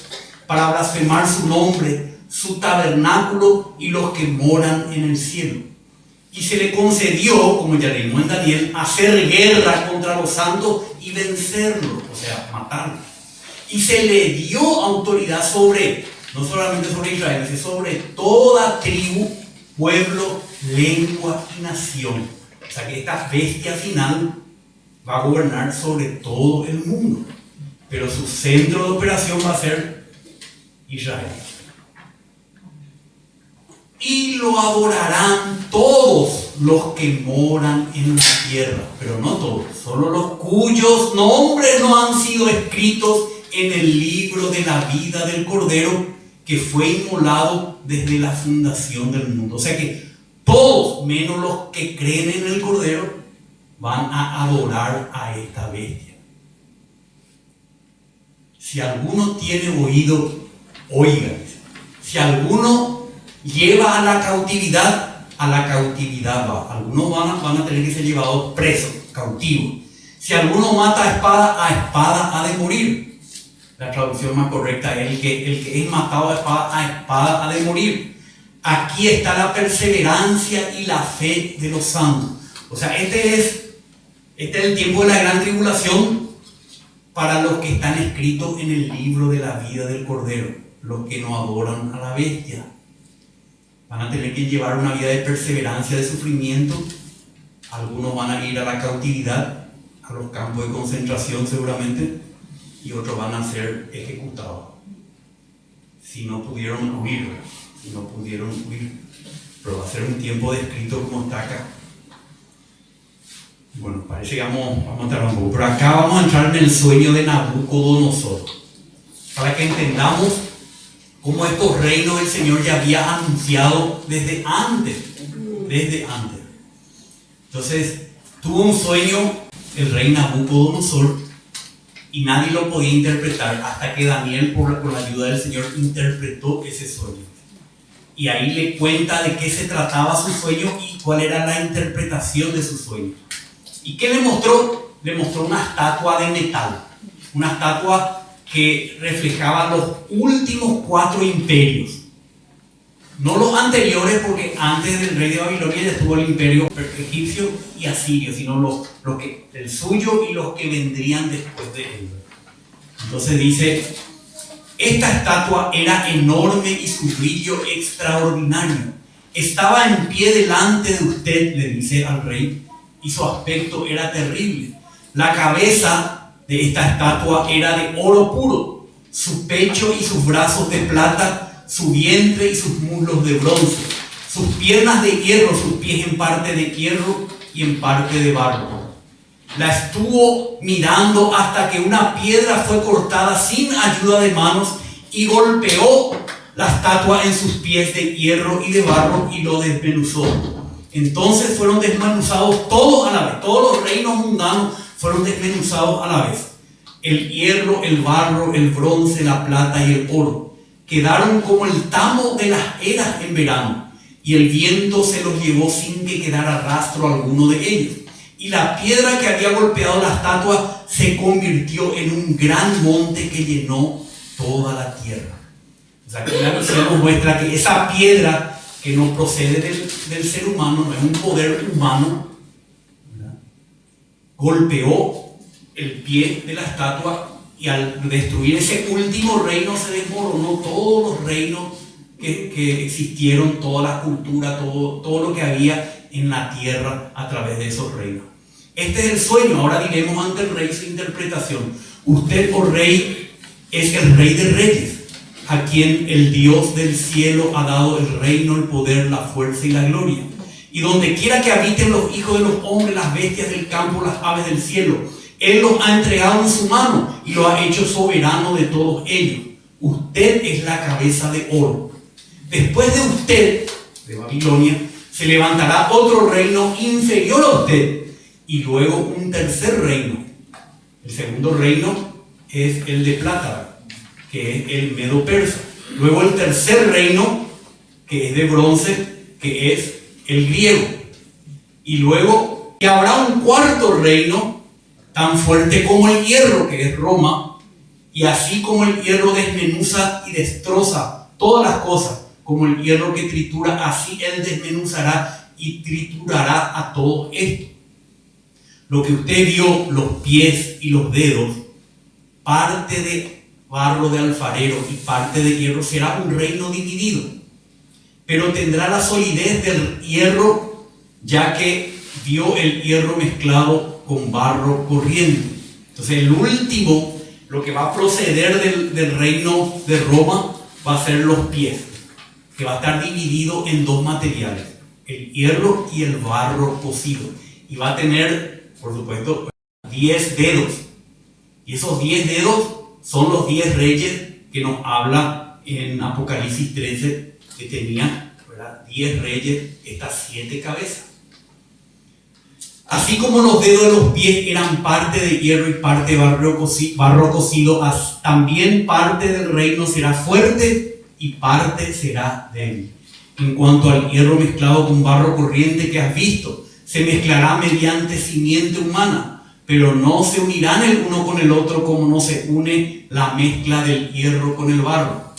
para blasfemar su nombre, su tabernáculo y los que moran en el cielo. Y se le concedió, como ya leímos en Daniel, hacer guerra contra los santos y vencerlos, o sea, matarlos. Y se le dio autoridad sobre, no solamente sobre Israel, sino sobre toda tribu, pueblo, lengua y nación. O sea que esta bestia final va a gobernar sobre todo el mundo. Pero su centro de operación va a ser Israel. Y lo adorarán todos los que moran en la tierra, pero no todos, solo los cuyos nombres no han sido escritos en el libro de la vida del Cordero que fue inmolado desde la fundación del mundo. O sea que todos, menos los que creen en el Cordero, van a adorar a esta bestia. Si alguno tiene oído, oiga. Si alguno lleva a la cautividad va. Algunos van a tener que ser llevados presos, cautivos. Si alguno mata a espada ha de morir. La traducción más correcta es el que es matado a espada ha de morir. Aquí está la perseverancia y la fe de los santos. O sea, este es el tiempo de la gran tribulación para los que están escritos en el libro de la vida del Cordero, los que no adoran a la bestia. Van a tener que llevar una vida de perseverancia, de sufrimiento. Algunos van a ir a la cautividad, a los campos de concentración seguramente, y otros van a ser ejecutados. Si no pudieron huir. Pero va a ser un tiempo descrito como está acá. Bueno, parece que vamos a entrar un poco. Pero acá vamos a entrar en el sueño de Nabucodonosor, para que entendamos cómo estos reinos el Señor ya había anunciado desde antes. Entonces, tuvo un sueño el rey Nabucodonosor y nadie lo podía interpretar hasta que Daniel, por la ayuda del Señor, interpretó ese sueño. Y ahí le cuenta de qué se trataba su sueño y cuál era la interpretación de su sueño. ¿Y qué le mostró? Le mostró una estatua de metal, una estatua que reflejaba los últimos 4 imperios. No los anteriores, porque antes del rey de Babilonia ya estuvo el imperio egipcio y asirio, sino el suyo y los que vendrían después de él. Entonces dice: esta estatua era enorme y su brillo extraordinario. Estaba en pie delante de usted, le dice al rey, y su aspecto era terrible. La cabeza de esta estatua era de oro puro, su pecho y sus brazos de plata, su vientre y sus muslos de bronce, sus piernas de hierro, sus pies en parte de hierro y en parte de barro. La estuvo mirando hasta que una piedra fue cortada sin ayuda de manos y golpeó la estatua en sus pies de hierro y de barro y lo desmenuzó. Entonces fueron desmenuzados todos a la vez, todos los reinos mundanos fueron desmenuzados a la vez. El hierro, el barro, el bronce, la plata y el oro quedaron como el tamo de las eras en verano, y el viento se los llevó sin que quedara rastro alguno de ellos. Y la piedra que había golpeado la estatua se convirtió en un gran monte que llenó toda la tierra. O sea, que la visión nos muestra que esa piedra, que no procede del ser humano, no es un poder humano, ¿verdad?, golpeó el pie de la estatua y al destruir ese último reino se desmoronó todos los reinos que existieron, toda la cultura, todo lo que había en la tierra a través de esos reinos. Este es el sueño. Ahora diremos ante el rey su interpretación. Usted, oh rey, es el rey de reyes, a quien el Dios del cielo ha dado el reino, el poder, la fuerza y la gloria. Y donde quiera que habiten los hijos de los hombres, las bestias del campo, las aves del cielo, Él los ha entregado en su mano y lo ha hecho soberano de todos ellos. Usted es la cabeza de oro. Después de usted, de Babilonia, se levantará otro reino inferior a usted y luego un tercer reino. El segundo reino es el de plata, que es el medo-persa. Luego el tercer reino, que es de bronce, que es el griego. Y luego habrá un cuarto reino tan fuerte como el hierro, que es Roma. Y así como el hierro desmenuza y destroza todas las cosas, como el hierro que tritura, así él desmenuzará y triturará a todo esto. Lo que usted vio, los pies y los dedos, parte de barro de alfarero y parte de hierro, será un reino dividido, pero tendrá la solidez del hierro, ya que vio el hierro mezclado con barro corriente. Entonces el último, lo que va a proceder del reino de Roma, va a ser los pies, que va a estar dividido en dos materiales, el hierro y el barro cocido, y va a tener, por supuesto, 10 dedos. Y esos 10 dedos son los 10 reyes que nos habla en Apocalipsis 13, que tenían, ¿verdad?, 10 reyes, estas 7 cabezas. Así como los dedos de los pies eran parte de hierro y parte de barro cocido, también parte del reino será fuerte y parte será débil. En cuanto al hierro mezclado con barro corriente que has visto, se mezclará mediante simiente humana, pero no se unirán el uno con el otro como no se une la mezcla del hierro con el barro.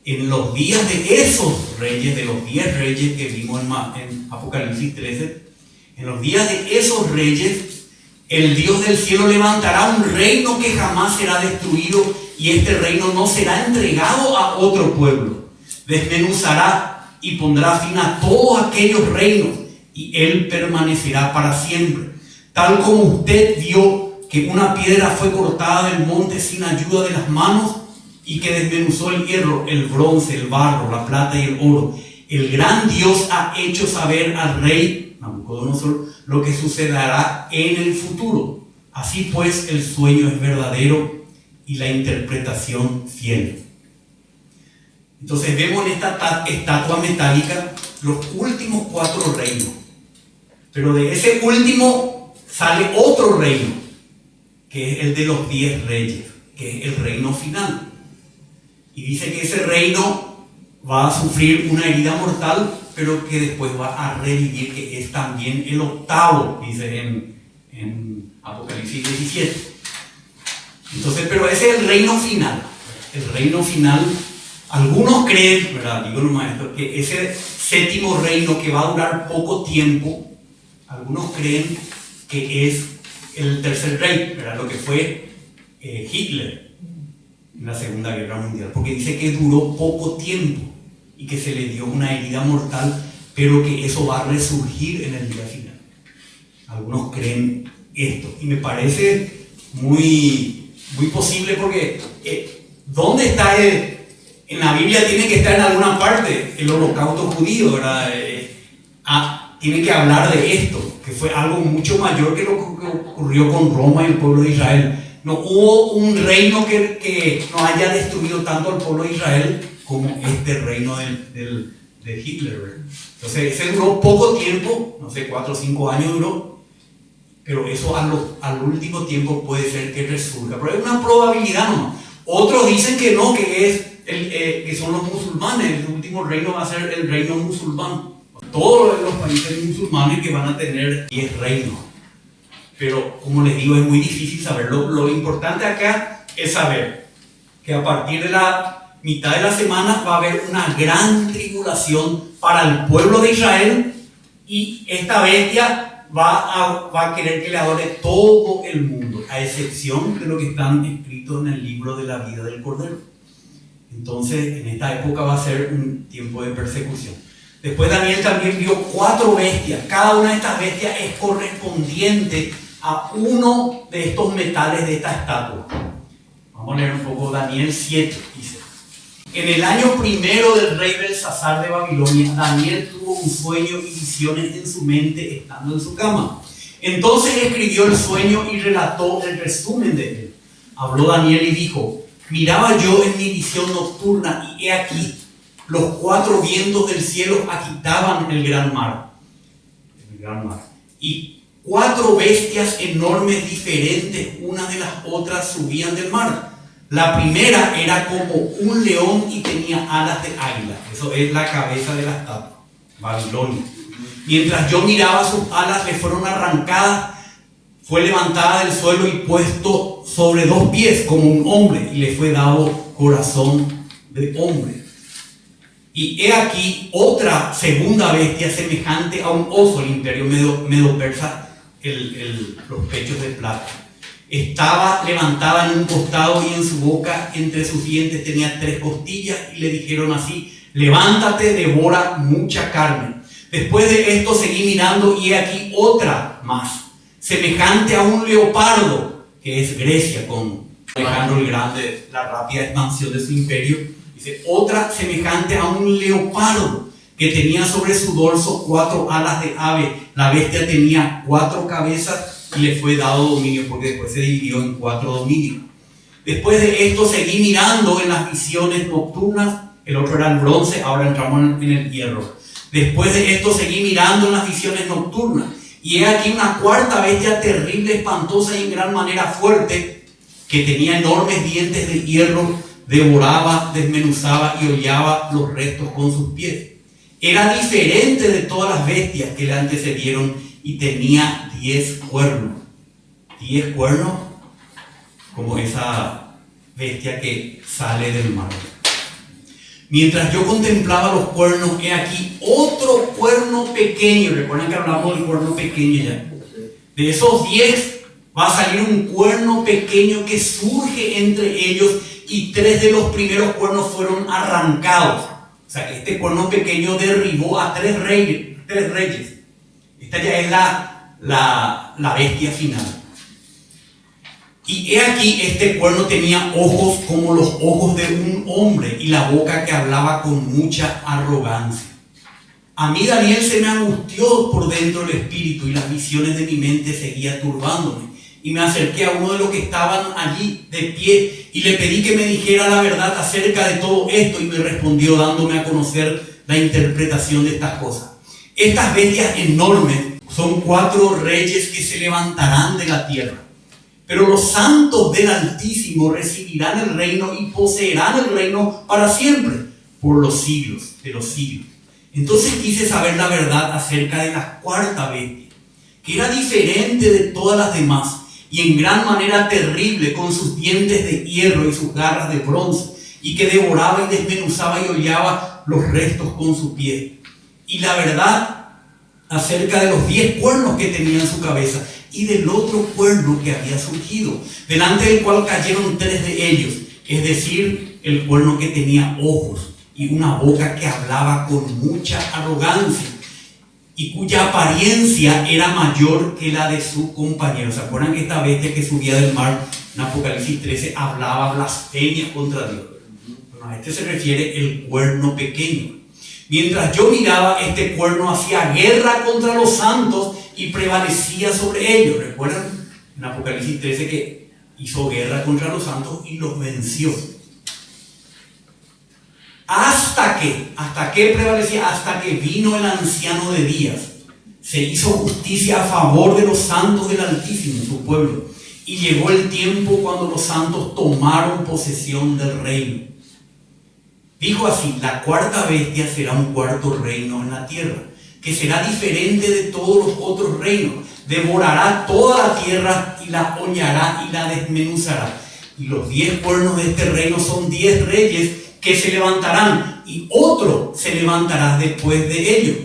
En los días de esos reyes, de los 10 reyes que vimos en Apocalipsis 13, en los días de esos reyes, el Dios del cielo levantará un reino que jamás será destruido, y este reino no será entregado a otro pueblo. Desmenuzará y pondrá fin a todos aquellos reinos, y él permanecerá para siempre. Tal como usted vio que una piedra fue cortada del monte sin ayuda de las manos, y que desmenuzó el hierro, el bronce, el barro, la plata y el oro, el gran Dios ha hecho saber al rey Nabucodonosor lo que sucederá en el futuro. Así pues, el sueño es verdadero y la interpretación fiel. Entonces vemos en esta estatua metálica los últimos 4 reinos. Pero de ese último sale otro reino, que es el de los 10 reyes, que es el reino final. Y dice que ese reino va a sufrir una herida mortal, pero que después va a revivir, que es también el octavo, dice en Apocalipsis 17. Entonces, pero ese es el reino final. El reino final, algunos creen, ¿verdad?, digo nomás esto, que ese séptimo reino que va a durar poco tiempo, algunos creen que es el tercer rey, ¿verdad?, lo que fue Hitler en la Segunda Guerra Mundial, porque dice que duró poco tiempo y que se le dio una herida mortal, pero que eso va a resurgir en el día final. Algunos creen esto, y me parece muy posible, porque ¿dónde está en la Biblia? Tiene que estar en alguna parte el holocausto judío, ¿verdad? Tiene que hablar de esto, que fue algo mucho mayor que lo que ocurrió con Roma y el pueblo de Israel. No hubo un reino que no haya destruido tanto al pueblo de Israel como este reino de Hitler, ¿verdad? Entonces ese duró poco tiempo, no sé, 4 o 5 años duró, pero eso al último tiempo puede ser que resurja, pero es una probabilidad nomás. Otros dicen que no, que son los musulmanes, el último reino va a ser el reino musulmán. Todos los países musulmanes que van a tener 10 reinos. Pero como les digo, es muy difícil saberlo. Lo importante acá es saber que a partir de la mitad de la semana va a haber una gran tribulación para el pueblo de Israel, y esta bestia va a querer que le adore todo el mundo, a excepción de lo que están escritos en el libro de la vida del Cordero. Entonces, en esta época va a ser un tiempo de persecución. Después Daniel también vio 4 bestias. Cada una de estas bestias es correspondiente a uno de estos metales de esta estatua. Vamos a leer un poco Daniel 7, dice. En el año primero del rey Belsasar de Babilonia, Daniel tuvo un sueño y visiones en su mente estando en su cama. Entonces escribió el sueño y relató el resumen de él. Habló Daniel y dijo: miraba yo en mi visión nocturna y he aquí, los 4 vientos del cielo agitaban el gran mar. Y 4 bestias enormes diferentes unas de las otras subían del mar. La primera era como un león y tenía alas de águila. Eso es la cabeza de la estatua, Babilonia. Mientras yo miraba, sus alas le fueron arrancadas, fue levantada del suelo y puesto sobre 2 pies como un hombre, y le fue dado corazón de hombre. Y he aquí otra segunda bestia semejante a un oso, el imperio medo-persa, los pechos de plata. Estaba levantada en un costado y en su boca, entre sus dientes, tenía 3 costillas, y le dijeron así: levántate, devora mucha carne. Después de esto seguí mirando y he aquí otra más, semejante a un leopardo, que es Grecia, con Alejandro el Grande, la rápida expansión de su imperio. Dice: otra semejante a un leopardo, que tenía sobre su dorso 4 alas de ave. La bestia tenía 4 cabezas y le fue dado dominio, porque después se dividió en 4 dominios. Después de esto seguí mirando en las visiones nocturnas. El otro era el bronce, ahora entramos en el hierro. Después de esto seguí mirando en las visiones nocturnas, y he aquí una 4ª bestia terrible, espantosa y en gran manera fuerte, que tenía enormes dientes de hierro, devoraba, desmenuzaba y hollaba los restos con sus pies. Era diferente de todas las bestias que le antecedieron y tenía 10 cuernos. 10 cuernos, como esa bestia que sale del mar. Mientras yo contemplaba los cuernos, he aquí otro cuerno pequeño. Recuerden que hablamos del cuerno pequeño ya. De esos 10 va a salir un cuerno pequeño que surge entre ellos, y 3 de los primeros cuernos fueron arrancados. O sea, este cuerno pequeño derribó a 3 reyes. Esta ya es la bestia final. Y he aquí, este cuerno tenía ojos como los ojos de un hombre, y la boca que hablaba con mucha arrogancia. A mí, Daniel, se me angustió por dentro el espíritu, y las visiones de mi mente seguían turbándome. Y me acerqué a uno de los que estaban allí de pie y le pedí que me dijera la verdad acerca de todo esto, y me respondió dándome a conocer la interpretación de estas cosas. Estas bestias enormes son 4 reyes que se levantarán de la tierra. Pero los santos del Altísimo recibirán el reino y poseerán el reino para siempre, por los siglos de los siglos. Entonces quise saber la verdad acerca de la 4ª bestia, que era diferente de todas las demás, y en gran manera terrible, con sus dientes de hierro y sus garras de bronce, y que devoraba y desmenuzaba y hollaba los restos con su pie. Y la verdad acerca de los 10 cuernos que tenía en su cabeza, y del otro cuerno que había surgido, delante del cual cayeron 3 de ellos, es decir, el cuerno que tenía ojos y una boca que hablaba con mucha arrogancia, y cuya apariencia era mayor que la de su compañero. ¿Se acuerdan que esta bestia que subía del mar en Apocalipsis 13 hablaba blasfemia contra Dios? Bueno, a este se refiere el cuerno pequeño. Mientras yo miraba, este cuerno hacía guerra contra los santos y prevalecía sobre ellos. ¿Recuerdan en Apocalipsis 13 que hizo guerra contra los santos y los venció? ¿Hasta qué prevalecía? Hasta que vino el anciano de días. Se hizo justicia a favor de los santos del Altísimo, su pueblo. Y llegó el tiempo cuando los santos tomaron posesión del reino. Dijo así: la 4ª bestia será un 4º reino en la tierra, que será diferente de todos los otros reinos. Devorará toda la tierra y la hollará y la desmenuzará. Y los 10 cuernos de este reino son 10 reyes que se levantarán, y otro se levantará después de ellos.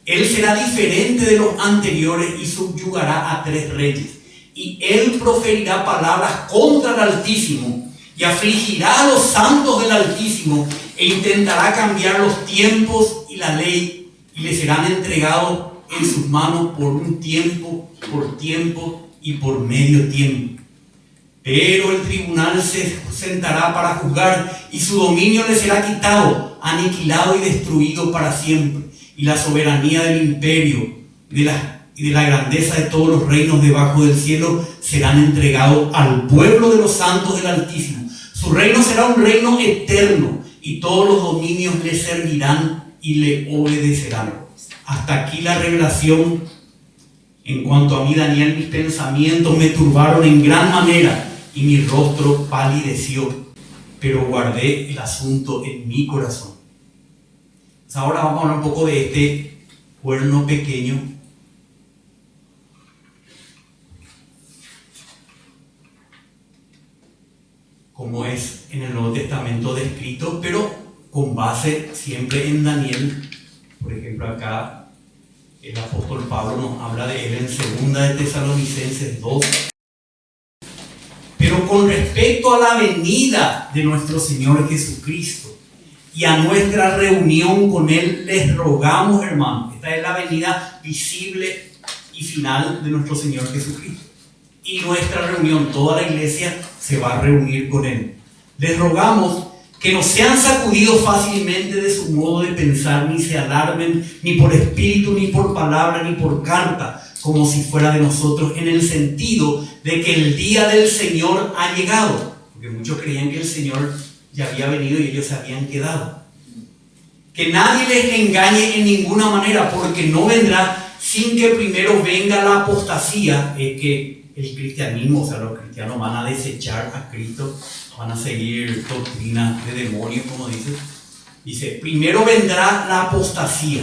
Él será diferente de los anteriores y subyugará a 3 reyes. Y él proferirá palabras contra el Altísimo y afligirá a los santos del Altísimo e intentará cambiar los tiempos y la ley, y le serán entregados en sus manos por un tiempo, por tiempo y por medio tiempo. Pero el tribunal se sentará para juzgar y su dominio le será quitado, aniquilado y destruido para siempre. Y la soberanía del imperio y de la grandeza de todos los reinos debajo del cielo serán entregados al pueblo de los santos del Altísimo. Su reino será un reino eterno y todos los dominios le servirán y le obedecerán. Hasta aquí la revelación. En cuanto a mí, Daniel, mis pensamientos me turbaron en gran manera y mi rostro palideció, pero guardé el asunto en mi corazón. Pues ahora vamos a hablar un poco de este cuerno pequeño. Como es en el Nuevo Testamento descrito, pero con base siempre en Daniel. Por ejemplo, acá el apóstol Pablo nos habla de él en 2 de Tesalonicenses 2. Pero con respecto a la venida de nuestro Señor Jesucristo y a nuestra reunión con Él, les rogamos, hermanos, esta es la venida visible y final de nuestro Señor Jesucristo. Y nuestra reunión, toda la iglesia se va a reunir con Él. Les rogamos que no sean sacudidos fácilmente de su modo de pensar, ni se alarmen, ni por espíritu, ni por palabra, ni por carta, como si fuera de nosotros, en el sentido de que el día del Señor ha llegado. Porque muchos creían que el Señor ya había venido y ellos se habían quedado. Que nadie les engañe en ninguna manera, porque no vendrá sin que primero venga la apostasía, que el cristianismo, o sea, los cristianos van a desechar a Cristo, van a seguir doctrina de demonios, como dice. Dice, primero vendrá la apostasía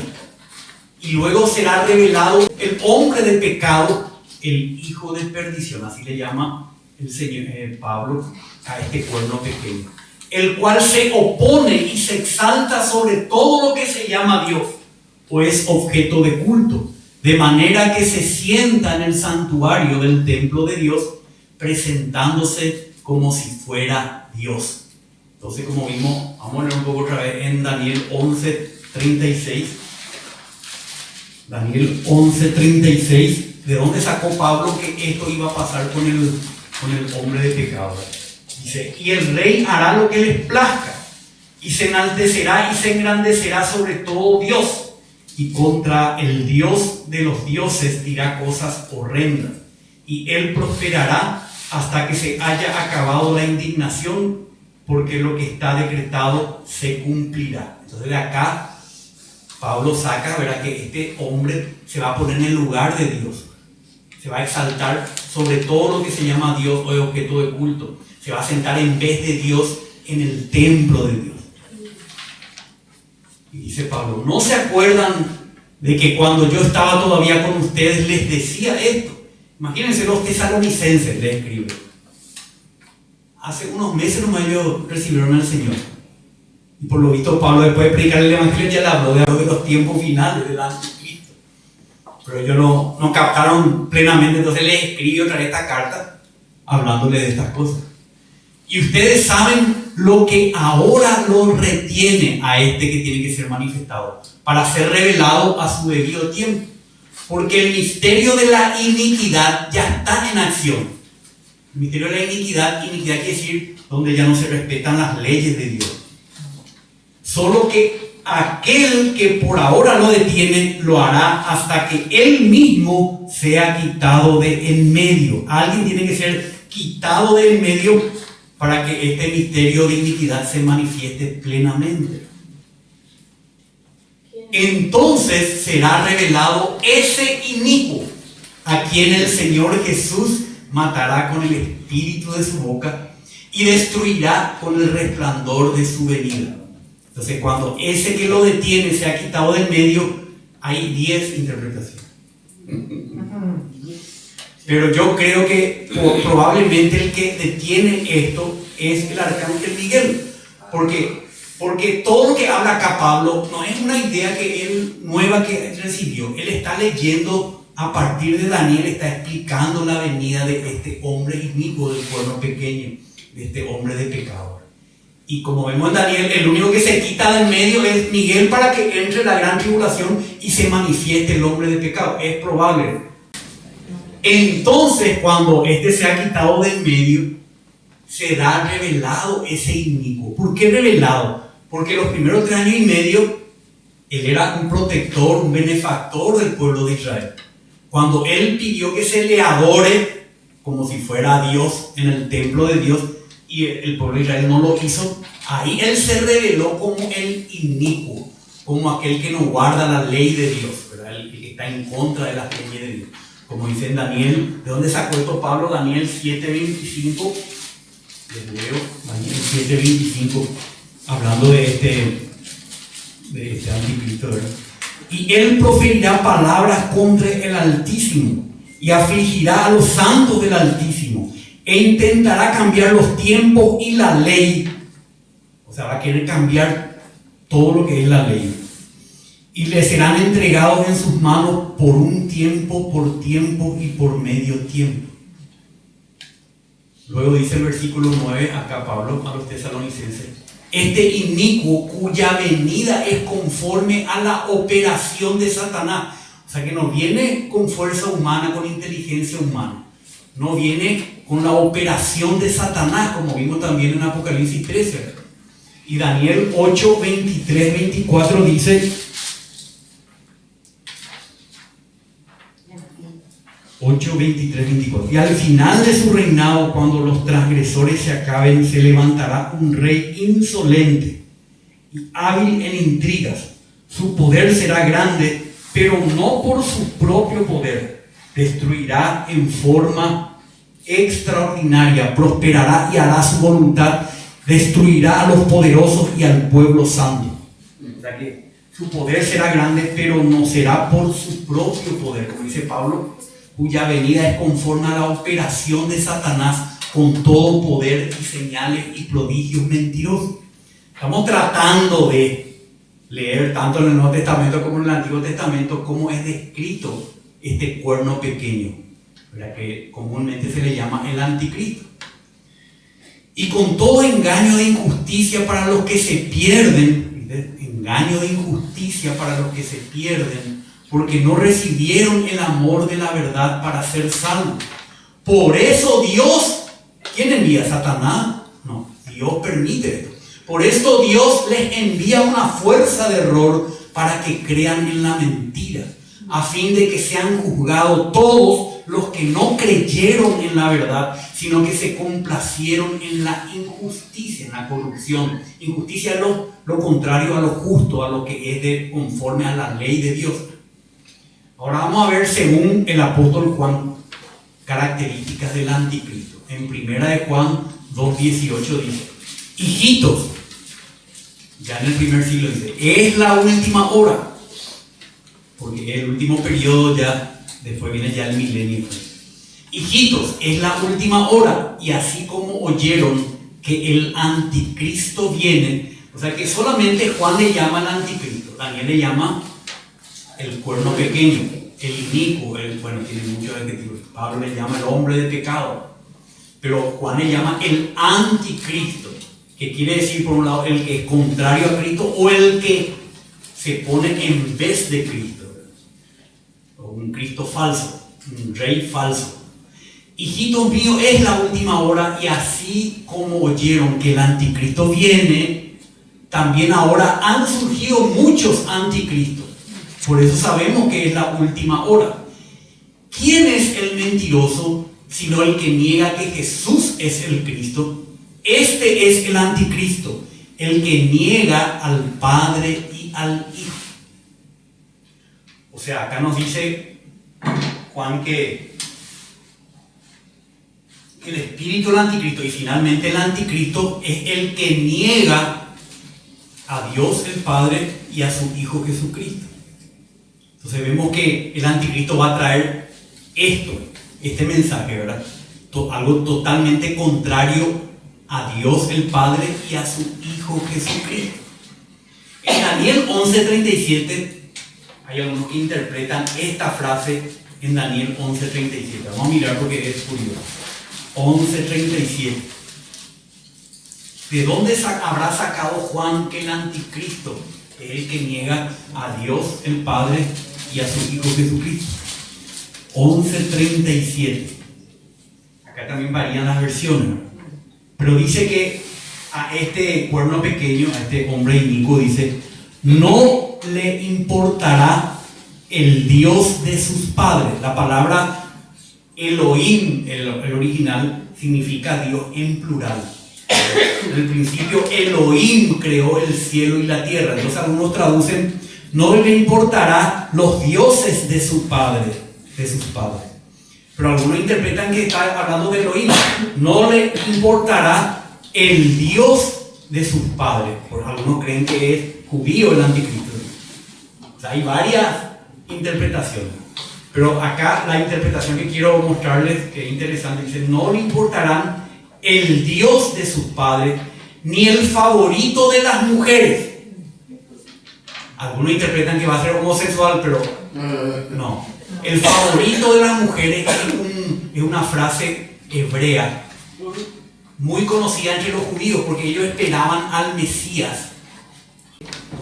y luego será revelado el hombre de pecado, el hijo de perdición, así le llama el Señor Pablo a este cuerno pequeño, el cual se opone y se exalta sobre todo lo que se llama Dios o es objeto de culto, de manera que se sienta en el santuario del templo de Dios, presentándose como si fuera Dios. Entonces, como vimos, vamos a leer un poco otra vez en Daniel 11:36. Daniel 11:36. ¿De dónde sacó Pablo que esto iba a pasar con el hombre de pecado? Dice, y el rey hará lo que les plazca, y se enaltecerá y se engrandecerá sobre todo Dios, y contra el Dios de los dioses dirá cosas horrendas, y él prosperará hasta que se haya acabado la indignación, porque lo que está decretado se cumplirá. Entonces de acá Pablo saca, ¿verdad?, que este hombre se va a poner en el lugar de Dios, se va a exaltar sobre todo lo que se llama Dios o es objeto de culto, se va a sentar en vez de Dios en el templo de Dios. Y dice Pablo, ¿no se acuerdan de que cuando yo estaba todavía con ustedes les decía esto? Imagínense los tesalonicenses, le escribe. Hace unos meses nomás ellos recibieron al Señor. Y por lo visto Pablo, después de predicar el Evangelio, ya le habló de los tiempos finales del anticristo. Pero ellos no captaron plenamente, entonces les escribe otra vez esta carta hablándole de estas cosas. Y ustedes saben lo que ahora lo retiene a este que tiene que ser manifestado, para ser revelado a su debido tiempo. Porque el misterio de la iniquidad ya está en acción. El misterio de la iniquidad quiere decir donde ya no se respetan las leyes de Dios. Solo que aquel que por ahora lo detiene, lo hará hasta que él mismo sea quitado de en medio. Alguien tiene que ser quitado de en medio para que este misterio de iniquidad se manifieste plenamente. Entonces será revelado ese inicuo, a quien el Señor Jesús matará con el espíritu de su boca y destruirá con el resplandor de su venida. Entonces, cuando ese que lo detiene se ha quitado del medio, hay 10 interpretaciones. Pero yo creo que probablemente el que detiene esto es el arcángel Miguel, porque Porque todo lo que habla acá Pablo no es una idea nueva que recibió. Él está leyendo a partir de Daniel, está explicando la venida de este hombre inicuo del cuerno pequeño, de este hombre de pecado. Y como vemos en Daniel, el único que se quita del medio es Miguel para que entre la gran tribulación y se manifieste el hombre de pecado. Es probable. Entonces, cuando este se ha quitado del medio, será revelado ese inicuo. ¿Por qué revelado? Porque los primeros 3 años y medio él era un protector, un benefactor del pueblo de Israel. Cuando él pidió que se le adore como si fuera Dios en el templo de Dios y el pueblo de Israel no lo hizo, ahí él se reveló como el inicuo, como aquel que no guarda la ley de Dios, ¿verdad? El que está en contra de las leyes de Dios. Como dice en Daniel, ¿de dónde sacó esto Pablo? Daniel 7:25. Les leo Daniel 7:25, hablando de este anticristo, ¿verdad? Y él proferirá palabras contra el Altísimo y afligirá a los santos del Altísimo e intentará cambiar los tiempos y la ley. O sea, va a querer cambiar todo lo que es la ley. Y le serán entregados en sus manos por un tiempo, por tiempo y por medio tiempo. Luego dice el versículo 9, acá Pablo a los tesalonicenses: este inicuo cuya venida es conforme a la operación de Satanás. O sea que no viene con fuerza humana, con inteligencia humana. No viene con la operación de Satanás, como vimos también en Apocalipsis 13. Y Daniel 8, 23, 24 dice: 8, 23, 24. Y al final de su reinado, cuando los transgresores se acaben, se levantará un rey insolente y hábil en intrigas. Su poder será grande, pero no por su propio poder. Destruirá en forma extraordinaria, prosperará y hará su voluntad. Destruirá a los poderosos y al pueblo santo. O sea que su poder será grande, pero no será por su propio poder, como dice Pablo, cuya venida es conforme a la operación de Satanás con todo poder y señales y prodigios mentirosos. Estamos tratando de leer tanto en el Nuevo Testamento como en el Antiguo Testamento cómo es descrito este cuerno pequeño, ¿verdad? Que comúnmente se le llama el anticristo. Y con todo engaño de injusticia para los que se pierden, engaño de injusticia para los que se pierden, porque no recibieron el amor de la verdad para ser salvos. Por eso Dios, ¿quién envía? ¿Satanás? No, Dios permite esto. Por esto Dios les envía una fuerza de error para que crean en la mentira, a fin de que sean juzgados todos los que no creyeron en la verdad, sino que se complacieron en la injusticia, en la corrupción. Injusticia es lo contrario a lo justo, a lo que es conforme a la ley de Dios. Ahora vamos a ver, según el apóstol Juan, características del anticristo. En 1 de Juan 2:18 dice: hijitos, ya en el primer siglo dice, es la última hora, porque el último periodo ya, después viene ya el milenio. Hijitos, es la última hora, y así como oyeron que el anticristo viene, o sea que solamente Juan le llama al anticristo, Daniel le llama el cuerno pequeño, el inicuo, bueno, tiene muchos adjetivos. Pablo le llama el hombre de pecado, pero Juan le llama el anticristo, que quiere decir por un lado el que es contrario a Cristo o el que se pone en vez de Cristo, o un Cristo falso, un rey falso. Hijitos míos, es la última hora, y así como oyeron que el anticristo viene, también ahora han surgido muchos anticristos. Por eso sabemos que es la última hora. ¿Quién es el mentiroso sino el que niega que Jesús es el Cristo? Este es el anticristo, el que niega al Padre y al Hijo. O sea, acá nos dice Juan que el espíritu del anticristo y finalmente el anticristo es el que niega a Dios el Padre y a su Hijo Jesucristo. Entonces vemos que el anticristo va a traer este mensaje, ¿verdad? Algo totalmente contrario a Dios el Padre y a su Hijo Jesucristo. En Daniel 11:37 hay algunos que interpretan esta frase en Daniel 11:37. Vamos a mirar porque es curioso. 11:37. ¿De dónde habrá sacado Juan que el anticristo es el que niega a Dios el Padre y a su Hijo Jesucristo? 11:37. Acá también varían las versiones, ¿no? Pero dice que a este cuerno pequeño, a este hombre inicuo, dice, no le importará el Dios de sus padres. La palabra Elohim, el original, significa Dios en plural. En el principio Elohim creó el cielo y la tierra. Entonces algunos traducen, no le importará los dioses de su padre, de sus padres. Pero algunos interpretan que está hablando de Elohim. No le importará el Dios de sus padres. Porque algunos creen que es judío el anticristo. O sea, hay varias interpretaciones. Pero acá la interpretación que quiero mostrarles, que es interesante, dice, no le importarán el Dios de sus padres, ni el favorito de las mujeres. Algunos interpretan que va a ser homosexual, pero no. El favorito de las mujeres es una frase hebrea muy conocida entre los judíos, porque ellos esperaban al Mesías,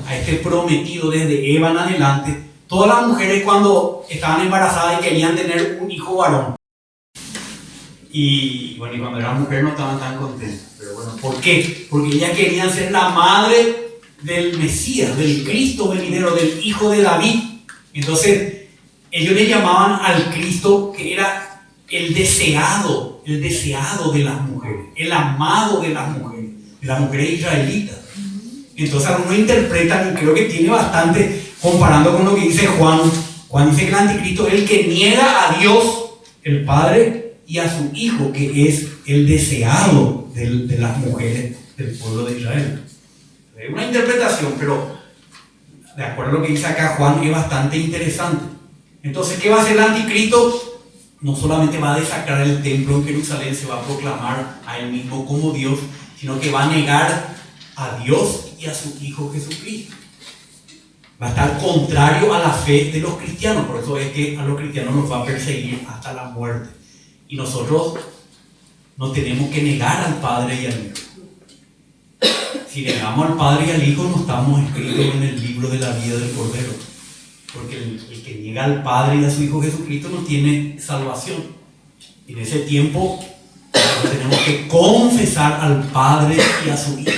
a este prometido desde Eva en adelante. Todas las mujeres cuando estaban embarazadas y querían tener un hijo varón, y bueno, y cuando eran mujeres no estaban tan contentas. Pero bueno, ¿por qué? Porque ellas querían ser la madre del Mesías, del Cristo venidero, del Hijo de David. Entonces ellos le llamaban al Cristo que era el deseado de las mujeres, el amado de las mujeres israelitas. Entonces algunos interpretan, y creo que tiene bastante, comparando con lo que dice Juan. Juan dice que el anticristo es el que niega a Dios, el Padre, y a su Hijo, que es el deseado de las mujeres del pueblo de Israel. Es una interpretación, pero de acuerdo a lo que dice acá Juan, es bastante interesante. Entonces, ¿qué va a hacer el anticristo? No solamente va a desacrar el templo en Jerusalén, se va a proclamar a él mismo como Dios, sino que va a negar a Dios y a su Hijo Jesucristo. Va a estar contrario a la fe de los cristianos. Por eso es que a los cristianos nos va a perseguir hasta la muerte. Y nosotros nos tenemos que negar al Padre y al Hijo. Si negamos al Padre y al Hijo, no estamos escritos en el libro de la vida del Cordero. Porque el que niega al Padre y a su Hijo Jesucristo no tiene salvación. Y en ese tiempo tenemos que confesar al Padre y a su Hijo.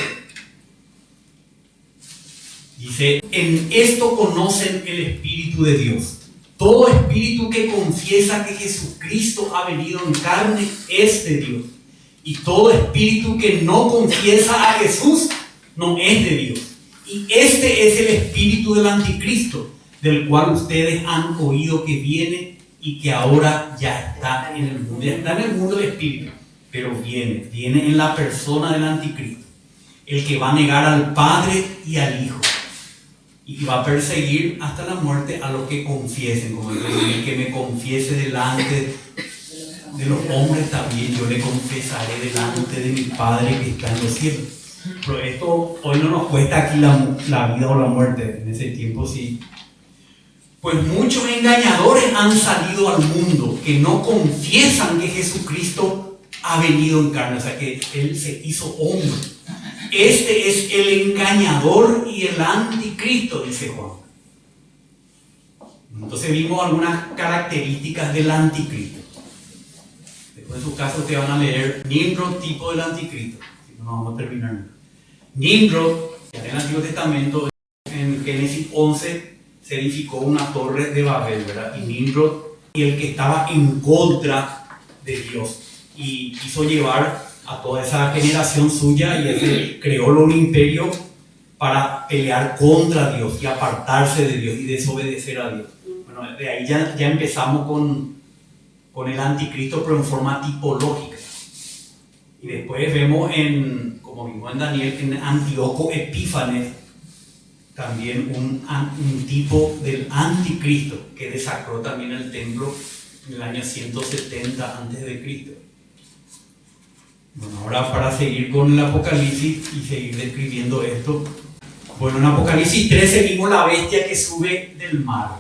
Dice, en esto conocen el Espíritu de Dios. Todo espíritu que confiesa que Jesucristo ha venido en carne es de Dios. Y todo espíritu que no confiesa a Jesús no es de Dios. Y este es el espíritu del anticristo, del cual ustedes han oído que viene y que ahora ya está en el mundo. Ya está en el mundo del espíritu, pero viene en la persona del anticristo, el que va a negar al Padre y al Hijo. Y va a perseguir hasta la muerte a los que confiesen, como el que me confiese delante de los hombres, también yo le confesaré delante de mi Padre que está en los cielos. Pero esto hoy no nos cuesta aquí la vida o la muerte, en ese tiempo sí. Pues muchos engañadores han salido al mundo que no confiesan que Jesucristo ha venido en carne, o sea que Él se hizo hombre. Este es el engañador y el anticristo, dice Juan. Entonces vimos algunas características del anticristo. Después en su caso ustedes van a leer Nimrod, tipo del anticristo. Si no, no vamos a terminar. Nimrod, en el Antiguo Testamento, en Génesis 11, se edificó una torre de Babel, ¿verdad? Y Nimrod, y el que estaba en contra de Dios, y quiso llevar a toda esa generación suya, y él creó un imperio para pelear contra Dios y apartarse de Dios y desobedecer a Dios. Bueno, de ahí ya empezamos con el anticristo, pero en forma tipológica. Y después vemos, como vimos en Daniel, en Antíoco Epífanes, también un tipo del anticristo que desacró también el templo en el año 170 a.C. Bueno, ahora para seguir con el Apocalipsis y seguir describiendo esto, Bueno, en Apocalipsis 13 vimos la bestia que sube del mar.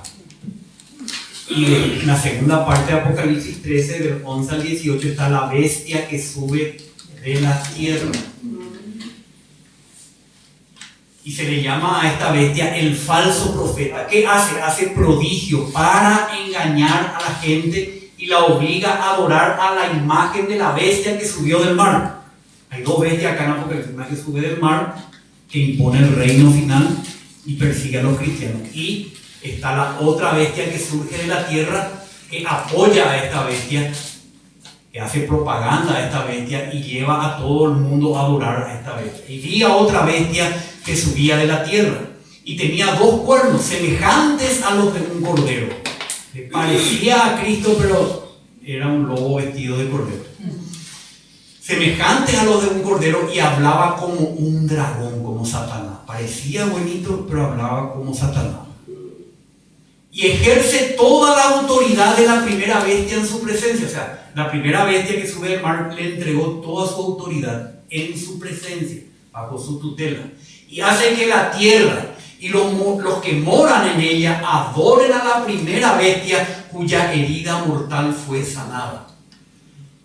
Y en la segunda parte de Apocalipsis 13, del 11 al 18, está la bestia que sube de la tierra. Y se le llama a esta bestia el falso profeta. ¿Qué hace? Hace prodigio para engañar a la gente y la obliga a adorar a la imagen de la bestia que subió del mar. Hay dos bestias acá en Apocalipsis, una que sube del mar, que impone el reino final y persigue a los cristianos. Y está la otra bestia que surge de la tierra, que apoya a esta bestia, que hace propaganda a esta bestia y lleva a todo el mundo a adorar a esta bestia. Y vi a otra bestia que subía de la tierra y tenía dos cuernos semejantes a los de un cordero. Le parecía a Cristo, pero era un lobo vestido de cordero. Semejantes a los de un cordero, y hablaba como un dragón, como Satanás. Parecía bonito, pero hablaba como Satanás. Y ejerce toda la autoridad de la primera bestia en su presencia. O sea, la primera bestia que sube del mar le entregó toda su autoridad en su presencia, bajo su tutela. Y hace que la tierra y los que moran en ella adoren a la primera bestia cuya herida mortal fue sanada.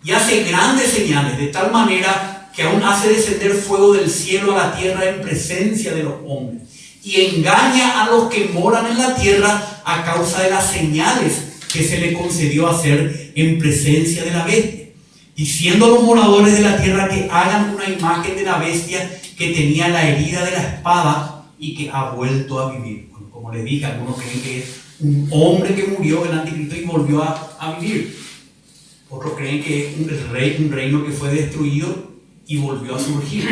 Y hace grandes señales, de tal manera que aún hace descender fuego del cielo a la tierra en presencia de los hombres. Y engaña a los que moran en la tierra a causa de las señales que se le concedió hacer en presencia de la bestia, diciendo a los moradores de la tierra que hagan una imagen de la bestia que tenía la herida de la espada y que ha vuelto a vivir. Bueno, como les dije, algunos creen que es un hombre que murió, el anticristo, y volvió a vivir. Otros creen que es un reino que fue destruido y volvió a surgir.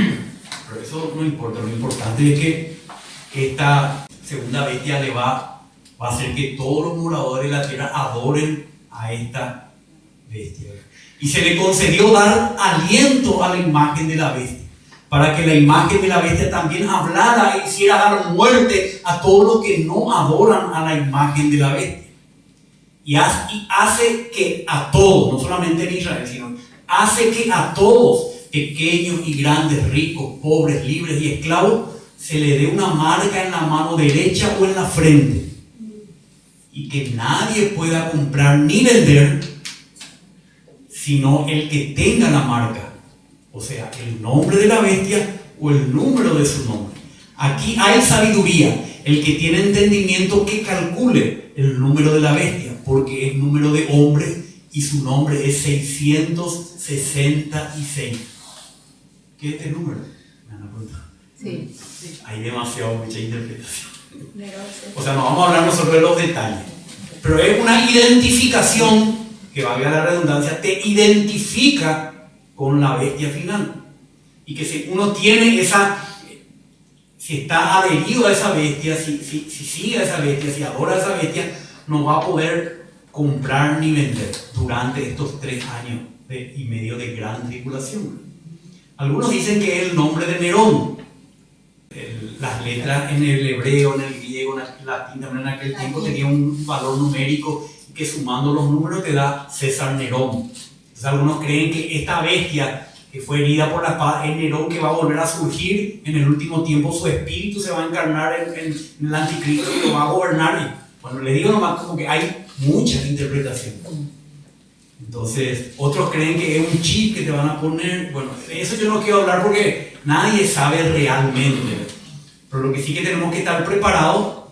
Pero eso no importa. Lo importante es que esta segunda bestia le va a hacer que todos los moradores de la tierra adoren a esta bestia. Y se le concedió dar aliento a la imagen de la bestia, para que la imagen de la bestia también hablara e hiciera dar muerte a todos los que no adoran a la imagen de la bestia. Y hace que a todos, no solamente en Israel, sino hace que a todos, pequeños y grandes, ricos, pobres, libres y esclavos, se le dé una marca en la mano derecha o en la frente, y que nadie pueda comprar ni vender sino el que tenga la marca, o sea, el nombre de la bestia o el número de su nombre. Aquí hay sabiduría. El que tiene entendimiento, que calcule el número de la bestia, porque es número de hombre y su nombre es 666. ¿Qué es este número? Me van a preguntar. Sí. Hay mucha interpretación. O sea, no vamos a hablar nosotros de los detalles, pero es una identificación que, valga la redundancia, te identifica con la bestia final. Y que si uno tiene si está adherido a esa bestia, si sigue a esa bestia, si adora a esa bestia, no va a poder comprar ni vender durante estos 3 años y medio de gran tribulación. Algunos dicen que es el nombre de Nerón. Las letras en el hebreo, en el griego, en el latín, también en aquel tiempo tenía un valor numérico que, sumando los números, te da César Nerón. Entonces algunos creen que esta bestia que fue herida por la espada es Nerón, que va a volver a surgir en el último tiempo. Su espíritu se va a encarnar en el anticristo y lo va a gobernar. Y, bueno, le digo nomás como que hay muchas interpretaciones. Entonces, otros creen que es un chip que te van a poner. Bueno, de eso yo no quiero hablar porque nadie sabe realmente. Pero lo que sí que tenemos que estar preparados.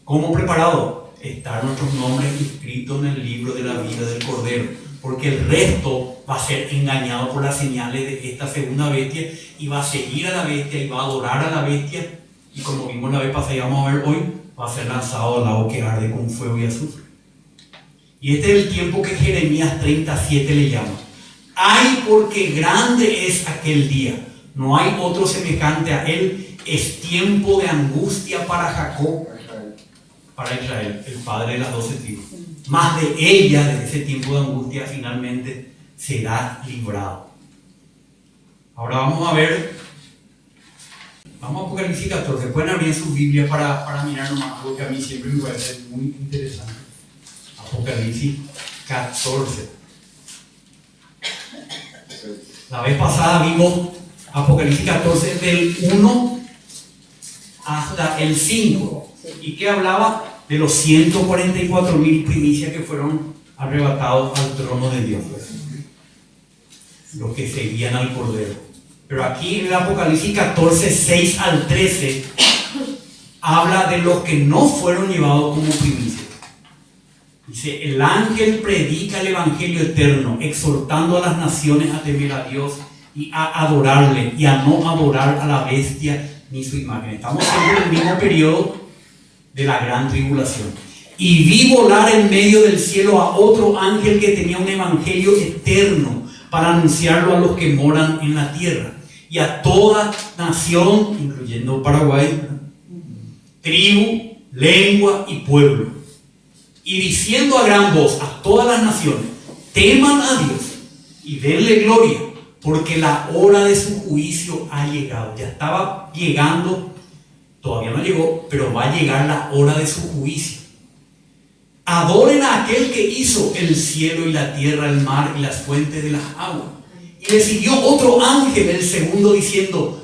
¿Cómo preparados? Estar nuestros nombres inscritos en el libro de la vida del Cordero. Porque el resto va a ser engañado por las señales de esta segunda bestia y va a seguir a la bestia y va a adorar a la bestia. Y como vimos la vez pasada y vamos a ver hoy, va a ser lanzado al lago que arde con fuego y azufre. Y este es el tiempo que Jeremías 37 le llama. Ay, porque grande es aquel día. No hay otro semejante a él. Es tiempo de angustia para Jacob, para Israel, el padre de las 12 tribus. Más de ella, de ese tiempo de angustia, finalmente será librado. Ahora vamos a ver, vamos a Apocalipsis 14. Pueden abrir su Biblia para mirar nomás algo que a mí siempre me parece muy interesante. Apocalipsis 14. La vez pasada vimos Apocalipsis 14 del 1 hasta el 5. Y que hablaba de los 144.000 primicias que fueron arrebatados al trono de Dios, los que seguían al Cordero. Pero aquí en el Apocalipsis 14, 6 al 13, habla de los que no fueron llevados como primicias. Dice: el ángel predica el evangelio eterno, exhortando a las naciones a temer a Dios y a adorarle, y a no adorar a la bestia ni su imagen. Estamos en el mismo periodo de la gran tribulación. Y vi volar en medio del cielo a otro ángel que tenía un evangelio eterno para anunciarlo a los que moran en la tierra y a toda nación, incluyendo Paraguay, tribu, lengua y pueblo. Y diciendo a gran voz a todas las naciones: teman a Dios y denle gloria, porque la hora de su juicio ha llegado. Ya estaba llegando, todavía no llegó, pero va a llegar la hora de su juicio. Adoren a aquel que hizo el cielo y la tierra, el mar y las fuentes de las aguas. Y le siguió otro ángel, el segundo, diciendo,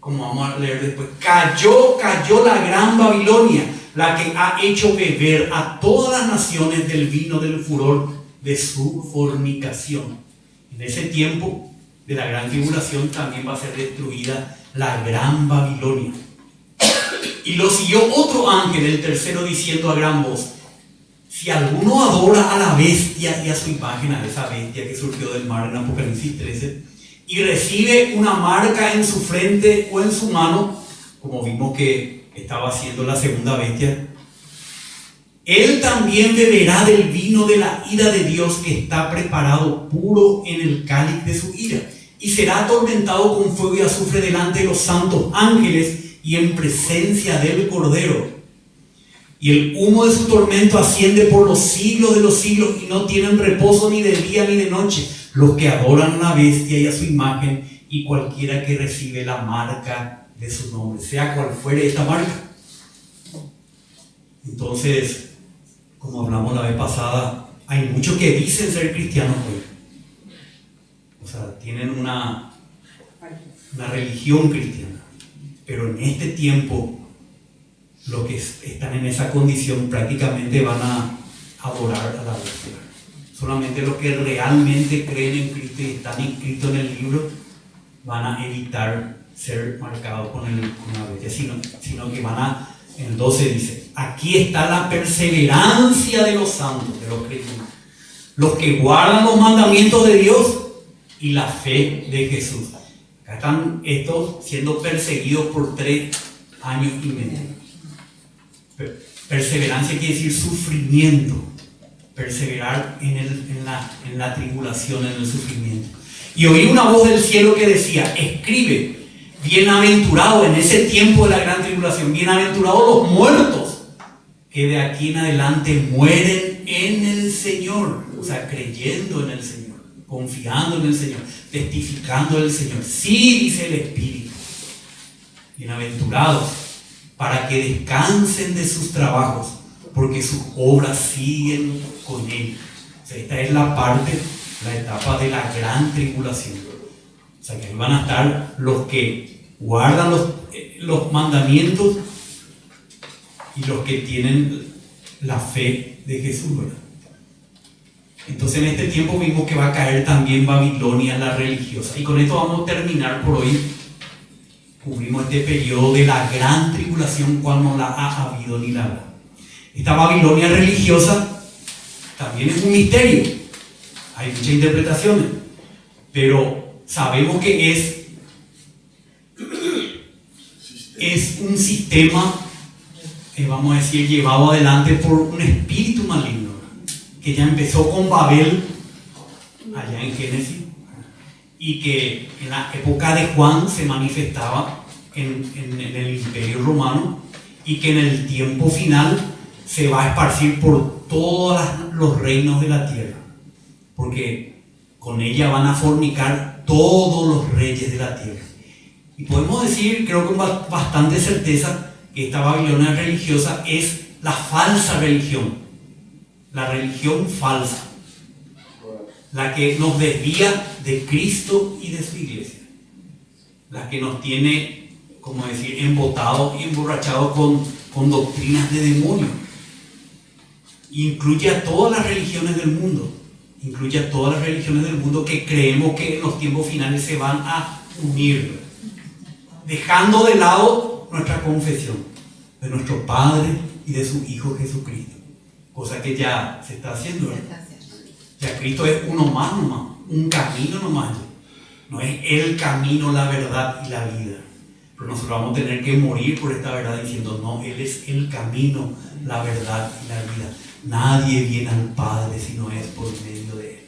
como vamos a leer después: cayó la gran Babilonia, la que ha hecho beber a todas las naciones del vino del furor de su fornicación. En ese tiempo de la gran tribulación también va a ser destruida la gran Babilonia. Y lo siguió otro ángel, el tercero, diciendo a gran voz: si alguno adora a la bestia y a su imagen, a esa bestia que surgió del mar en Apocalipsis 13, y recibe una marca en su frente o en su mano, como vimos que estaba haciendo la segunda bestia, él también beberá del vino de la ira de Dios, que está preparado puro en el cáliz de su ira, y será atormentado con fuego y azufre delante de los santos ángeles y en presencia del Cordero. Y el humo de su tormento asciende por los siglos de los siglos, y no tienen reposo ni de día ni de noche los que adoran a la bestia y a su imagen, y cualquiera que recibe la marca de su nombre, sea cual fuere esta marca. Entonces, como hablamos la vez pasada, hay muchos que dicen ser cristianos hoy. O sea, tienen una religión cristiana. Pero en este tiempo, los que están en esa condición prácticamente van a adorar a la bestia. Solamente los que realmente creen en Cristo y están inscritos en el libro van a evitar ser marcados con la bestia, sino que van a, en el 12 dice: aquí está la perseverancia de los santos, de los creyentes, los que guardan los mandamientos de Dios y la fe de Jesús. Acá están estos siendo perseguidos por 3 años y medio. Perseverancia quiere decir sufrimiento. Perseverar en la tribulación, en el sufrimiento. Y oí una voz del cielo que decía: escribe, bienaventurado en ese tiempo de la gran tribulación, bienaventurados los muertos que de aquí en adelante mueren en el Señor. O sea, creyendo en el Señor, confiando en el Señor, testificando del Señor. Sí, dice el Espíritu. Bienaventurados, para que descansen de sus trabajos, porque sus obras siguen con Él. O sea, esta es la etapa de la gran tribulación. O sea, que ahí van a estar los que guardan los mandamientos y los que tienen la fe de Jesús, ¿verdad? Entonces, en este tiempo vimos que va a caer también Babilonia, la religiosa. Y con esto vamos a terminar por hoy. Cubrimos este periodo de la gran tribulación, cual no la ha habido ni la habrá. Esta Babilonia religiosa también es un misterio. Hay muchas interpretaciones, pero sabemos que es un sistema, vamos a decir, llevado adelante por un espíritu maligno, que ya empezó con Babel, allá en Génesis, y que en la época de Juan se manifestaba en el Imperio Romano, y que en el tiempo final se va a esparcir por todos los reinos de la tierra, porque con ella van a fornicar todos los reyes de la tierra. Y podemos decir, creo con bastante certeza, que esta Babilonia religiosa es la falsa religión, la religión falsa, la que nos desvía de Cristo y de su iglesia, la que nos tiene como decir, embotado y emborrachado con doctrinas de demonio. Incluye a todas las religiones del mundo. Incluye a todas las religiones del mundo que creemos que en los tiempos finales se van a unir, dejando de lado nuestra confesión de nuestro Padre y de su Hijo Jesucristo, cosa que ya se está haciendo, ¿verdad? Ya Cristo es uno más nomás, un camino nomás, no es el camino, la verdad y la vida, pero nosotros vamos a tener que morir por esta verdad diciendo, no, Él es el camino, la verdad y la vida. Nadie viene al Padre si no es por medio de Él.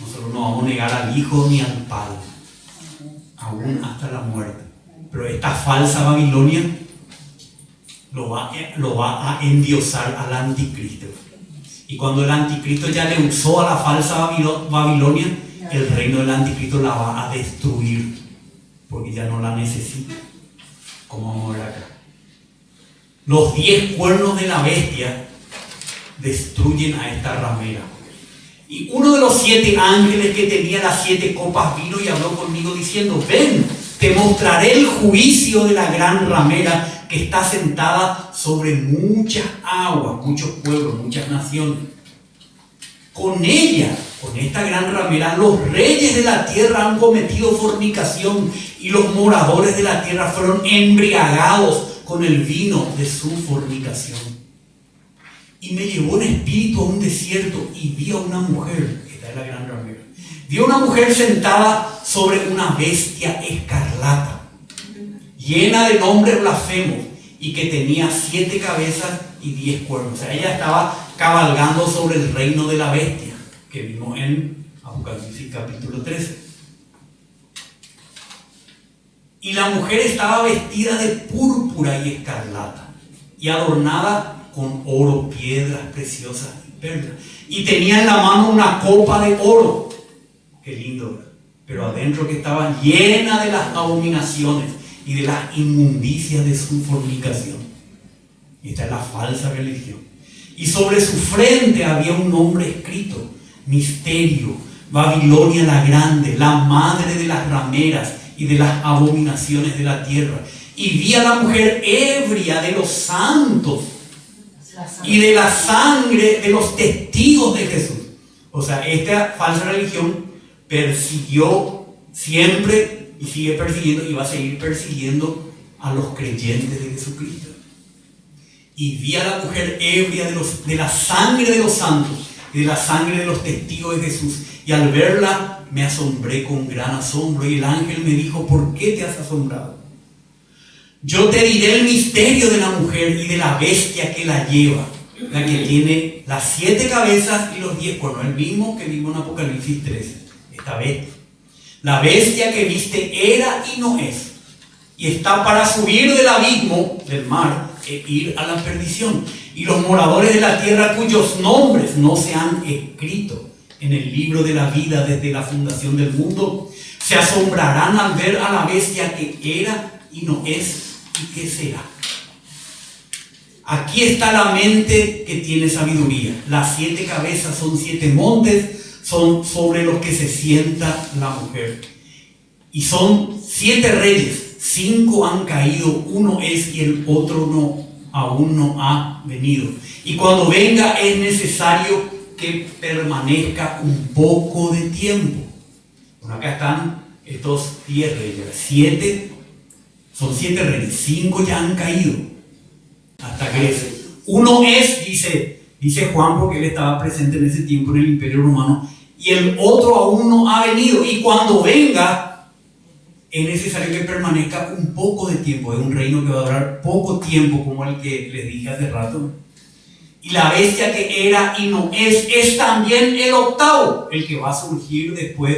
Nosotros no vamos a negar al Hijo ni al Padre, aún hasta la muerte. Pero esta falsa Babilonia lo va a endiosar al anticristo. Y cuando el anticristo ya le usó a la falsa Babilonia, el reino del anticristo la va a destruir, porque ya no la necesita. Como vamos a ver acá. Los 10 cuernos de la bestia destruyen a esta ramera. Y uno de los 7 ángeles que tenía las 7 copas vino y habló conmigo diciendo, ven, te mostraré el juicio de la gran ramera que está sentada sobre muchas aguas, muchos pueblos, muchas naciones. Con ella, con esta gran ramera, los reyes de la tierra han cometido fornicación y los moradores de la tierra fueron embriagados con el vino de su fornicación. Y me llevó en espíritu a un desierto y vi a una mujer, esta es la gran ramera, vi a una mujer sentada sobre una bestia escarlata, llena de nombres blasfemos y que tenía 7 cabezas y 10 cuernos. O sea, ella estaba cabalgando sobre el reino de la bestia, que vimos en Apocalipsis capítulo 13. Y la mujer estaba vestida de púrpura y escarlata y adornada con oro, piedras preciosas y perlas. Y tenía en la mano una copa de oro. Qué lindo, ¿verdad? Pero adentro que estaba llena de las abominaciones y de las inmundicias de su fornicación. Y esta es la falsa religión. Y sobre su frente había un nombre escrito: Misterio, Babilonia la Grande, la madre de las rameras y de las abominaciones de la tierra. Y vi a la mujer ebria de los santos y de la sangre de los testigos de Jesús. O sea, esta falsa religión persiguió siempre y sigue persiguiendo y va a seguir persiguiendo a los creyentes de Jesucristo. Y vi a la mujer ebria de la sangre de los santos y de la sangre de los testigos de Jesús. Y al verla me asombré con gran asombro. Y el ángel me dijo: ¿por qué te has asombrado? Yo te diré el misterio de la mujer y de la bestia que la lleva, la que tiene las 7 cabezas y los 10 cuernos, el mismo que vimos en Apocalipsis 13. Esta bestia, la bestia que viste era y no es, y está para subir del abismo del mar e ir a la perdición. Y los moradores de la tierra cuyos nombres no se han escrito en el libro de la vida desde la fundación del mundo, se asombrarán al ver a la bestia que era y no es y que será. Aquí está la mente que tiene sabiduría. Las 7 cabezas son 7 montes, son sobre los que se sienta la mujer. Y son 7 reyes, 5 han caído, uno es y el otro no, aún no ha venido. Y cuando venga es necesario que permanezca un poco de tiempo. Bueno, acá están estos 10 reyes, 7. Son 7 reyes, 5 ya han caído hasta Grecia. Uno es, dice Juan, porque él estaba presente en ese tiempo en el Imperio Romano, y el otro aún no ha venido. Y cuando venga, es necesario que permanezca un poco de tiempo. Es un reino que va a durar poco tiempo, como el que les dije hace rato. Y la bestia que era y no es también el octavo, el que va a surgir después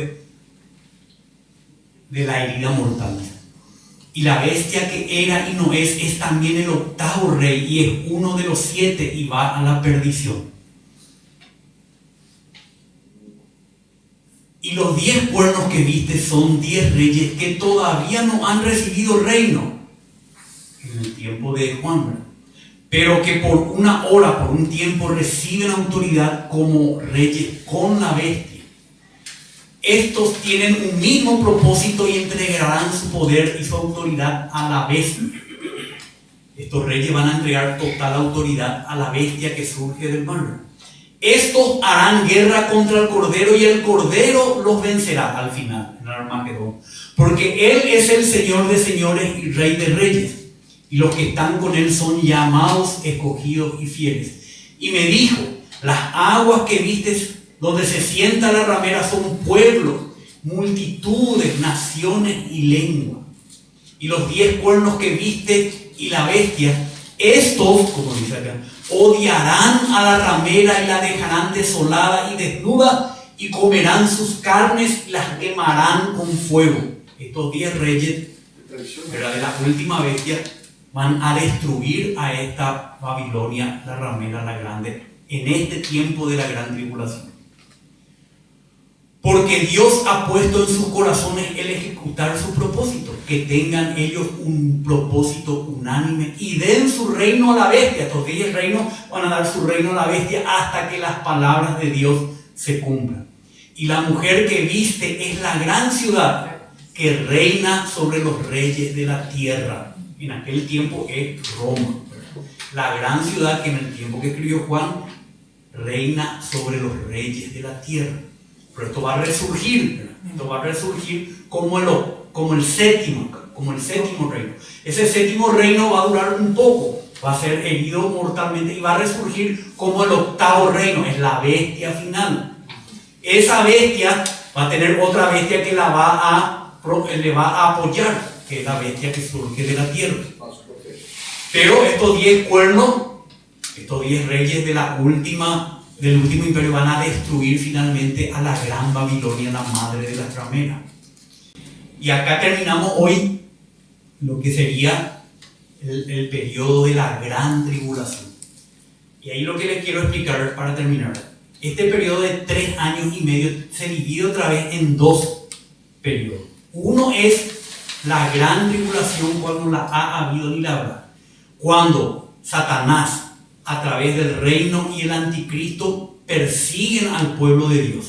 de la herida mortal. Y la bestia que era y no es también el octavo rey y es uno de los 7 y va a la perdición. Y los 10 cuernos que viste son 10 reyes que todavía no han recibido reino en el tiempo de Juan, ¿verdad? Pero que por una hora, por un tiempo, reciben autoridad como reyes con la bestia. estos tienen un mismo propósito y entregarán su poder y su autoridad a la bestia. Estos reyes van a entregar total autoridad a la bestia que surge del mar. Estos harán guerra contra el Cordero y el Cordero los vencerá al final, en el Armagedón. Porque Él es el Señor de señores y Rey de reyes. Y los que están con Él son llamados, escogidos y fieles. Y me dijo, las aguas que vistes donde se sienta la ramera son pueblos, multitudes, naciones y lenguas. Y los 10 cuernos que viste y la bestia, estos, como dice acá, odiarán a la ramera y la dejarán desolada y desnuda y comerán sus carnes y las quemarán con fuego. Estos 10 reyes, ¿verdad?, de la última bestia, van a destruir a esta Babilonia, la ramera, la grande, en este tiempo de la gran tribulación. Porque Dios ha puesto en sus corazones el ejecutar su propósito, que tengan ellos un propósito unánime y den su reino a la bestia. Estos 10 reinos van a dar su reino a la bestia hasta que las palabras de Dios se cumplan. Y la mujer que viste es la gran ciudad que reina sobre los reyes de la tierra. En aquel tiempo es Roma. La gran ciudad que en el tiempo que escribió Juan reina sobre los reyes de la tierra. Pero esto va a resurgir, ¿verdad? Esto va a resurgir como el séptimo reino. Ese séptimo reino va a durar un poco, va a ser herido mortalmente y va a resurgir como el octavo reino, es la bestia final. Esa bestia va a tener otra bestia que le va a apoyar, que es la bestia que surge de la tierra. Pero estos 10 cuernos, estos 10 reyes del último imperio van a destruir finalmente a la gran Babilonia, la madre de las rameras. Y acá terminamos hoy lo que sería el periodo de la gran tribulación. Y ahí lo que les quiero explicar para terminar. Este periodo de 3 años y medio se divide otra vez en 2 periodos. Uno es la gran tribulación, cuando la ha habido ni la habrá. Cuando Satanás, a través del reino y el anticristo, persiguen al pueblo de Dios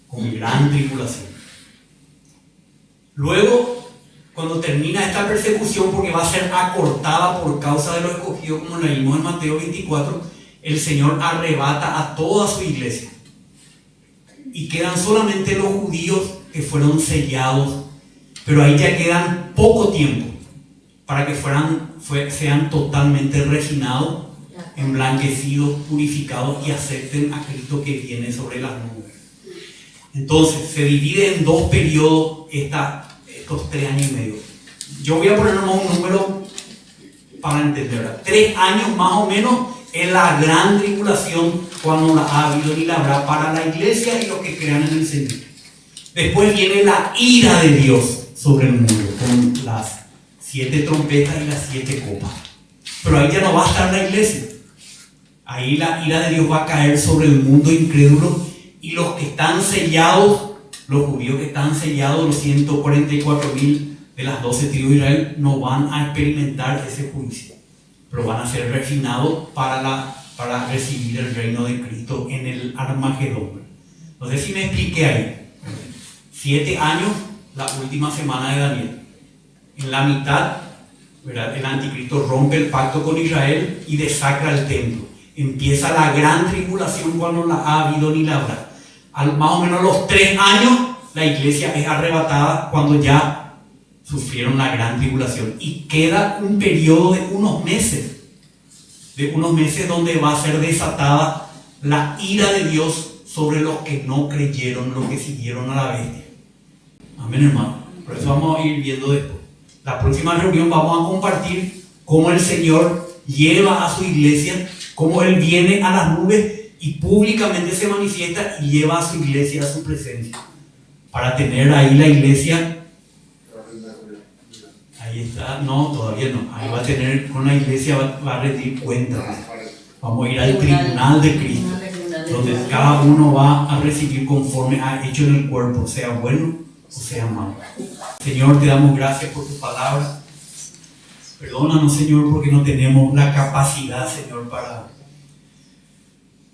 con gran tribulación. Luego, cuando termina esta persecución, porque va a ser acortada por causa de los escogidos, como leímos en Mateo 24, el Señor arrebata a toda su iglesia y quedan solamente los judíos que fueron sellados, pero ahí ya quedan poco tiempo para que sean totalmente refinados, emblanquecidos, purificados y acepten a Cristo que viene sobre las nubes. Entonces se divide en 2 periodos estos 3 años y medio. Yo voy a poner un número para entender. 3 años más o menos es la gran tribulación, cuando la ha habido ni la habrá, para la iglesia y los que crean en el Señor. Después viene la ira de Dios sobre el mundo, con las 7 trompetas y las 7 copas. Pero ahí ya no va a estar la iglesia. Ahí la ira de Dios va a caer sobre el mundo incrédulo, y los que están sellados, los judíos que están sellados, los 144.000 de las 12 tribus de Israel, no van a experimentar ese juicio, pero van a ser refinados para recibir el reino de Cristo en el Armagedón. No sé si me expliqué ahí. 7 años, la última semana de Daniel. En la mitad, ¿verdad?, el anticristo rompe el pacto con Israel y desacra el templo. Empieza la gran tribulación, cuando la ha habido ni la habrá. Más o menos los 3 años, la iglesia es arrebatada, cuando ya sufrieron la gran tribulación. Y queda un periodo de unos meses donde va a ser desatada la ira de Dios sobre los que no creyeron, los que siguieron a la bestia. Amén, hermano. Por eso vamos a ir viendo después. La próxima reunión vamos a compartir cómo el Señor lleva a su iglesia, cómo Él viene a las nubes y públicamente se manifiesta y lleva a su iglesia a su presencia, para tener ahí la iglesia. Ahí está, no, todavía no. Ahí va a tener, con la iglesia va a rendir cuentas. Vamos a ir al tribunal de Cristo, donde cada uno va a recibir conforme ha hecho en el cuerpo, sea bueno o sea malo. Señor, te damos gracias por tu palabra. Perdónanos, Señor, porque no tenemos la capacidad, Señor,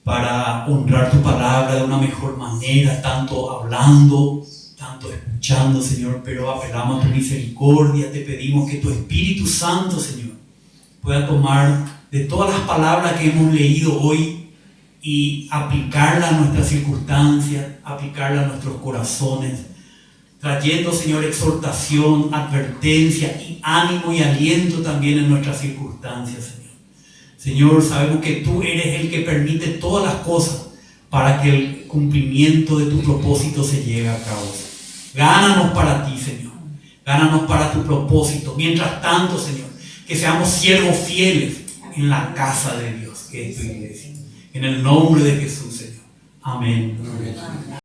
para honrar tu palabra de una mejor manera, tanto hablando escuchando, Señor, pero apelamos a tu misericordia. Te pedimos que tu Espíritu Santo, Señor, pueda tomar de todas las palabras que hemos leído hoy y aplicarlas a nuestras circunstancias, aplicarlas a nuestros corazones, trayendo, Señor, exhortación, advertencia y ánimo y aliento también en nuestras circunstancias, Señor. Señor, sabemos que tú eres el que permite todas las cosas para que el cumplimiento de tu propósito se lleve a cabo. Gánanos para ti, Señor. Gánanos para tu propósito. Mientras tanto, Señor, que seamos siervos fieles en la casa de Dios, que es tu iglesia. En el nombre de Jesús, Señor. Amén. Amén.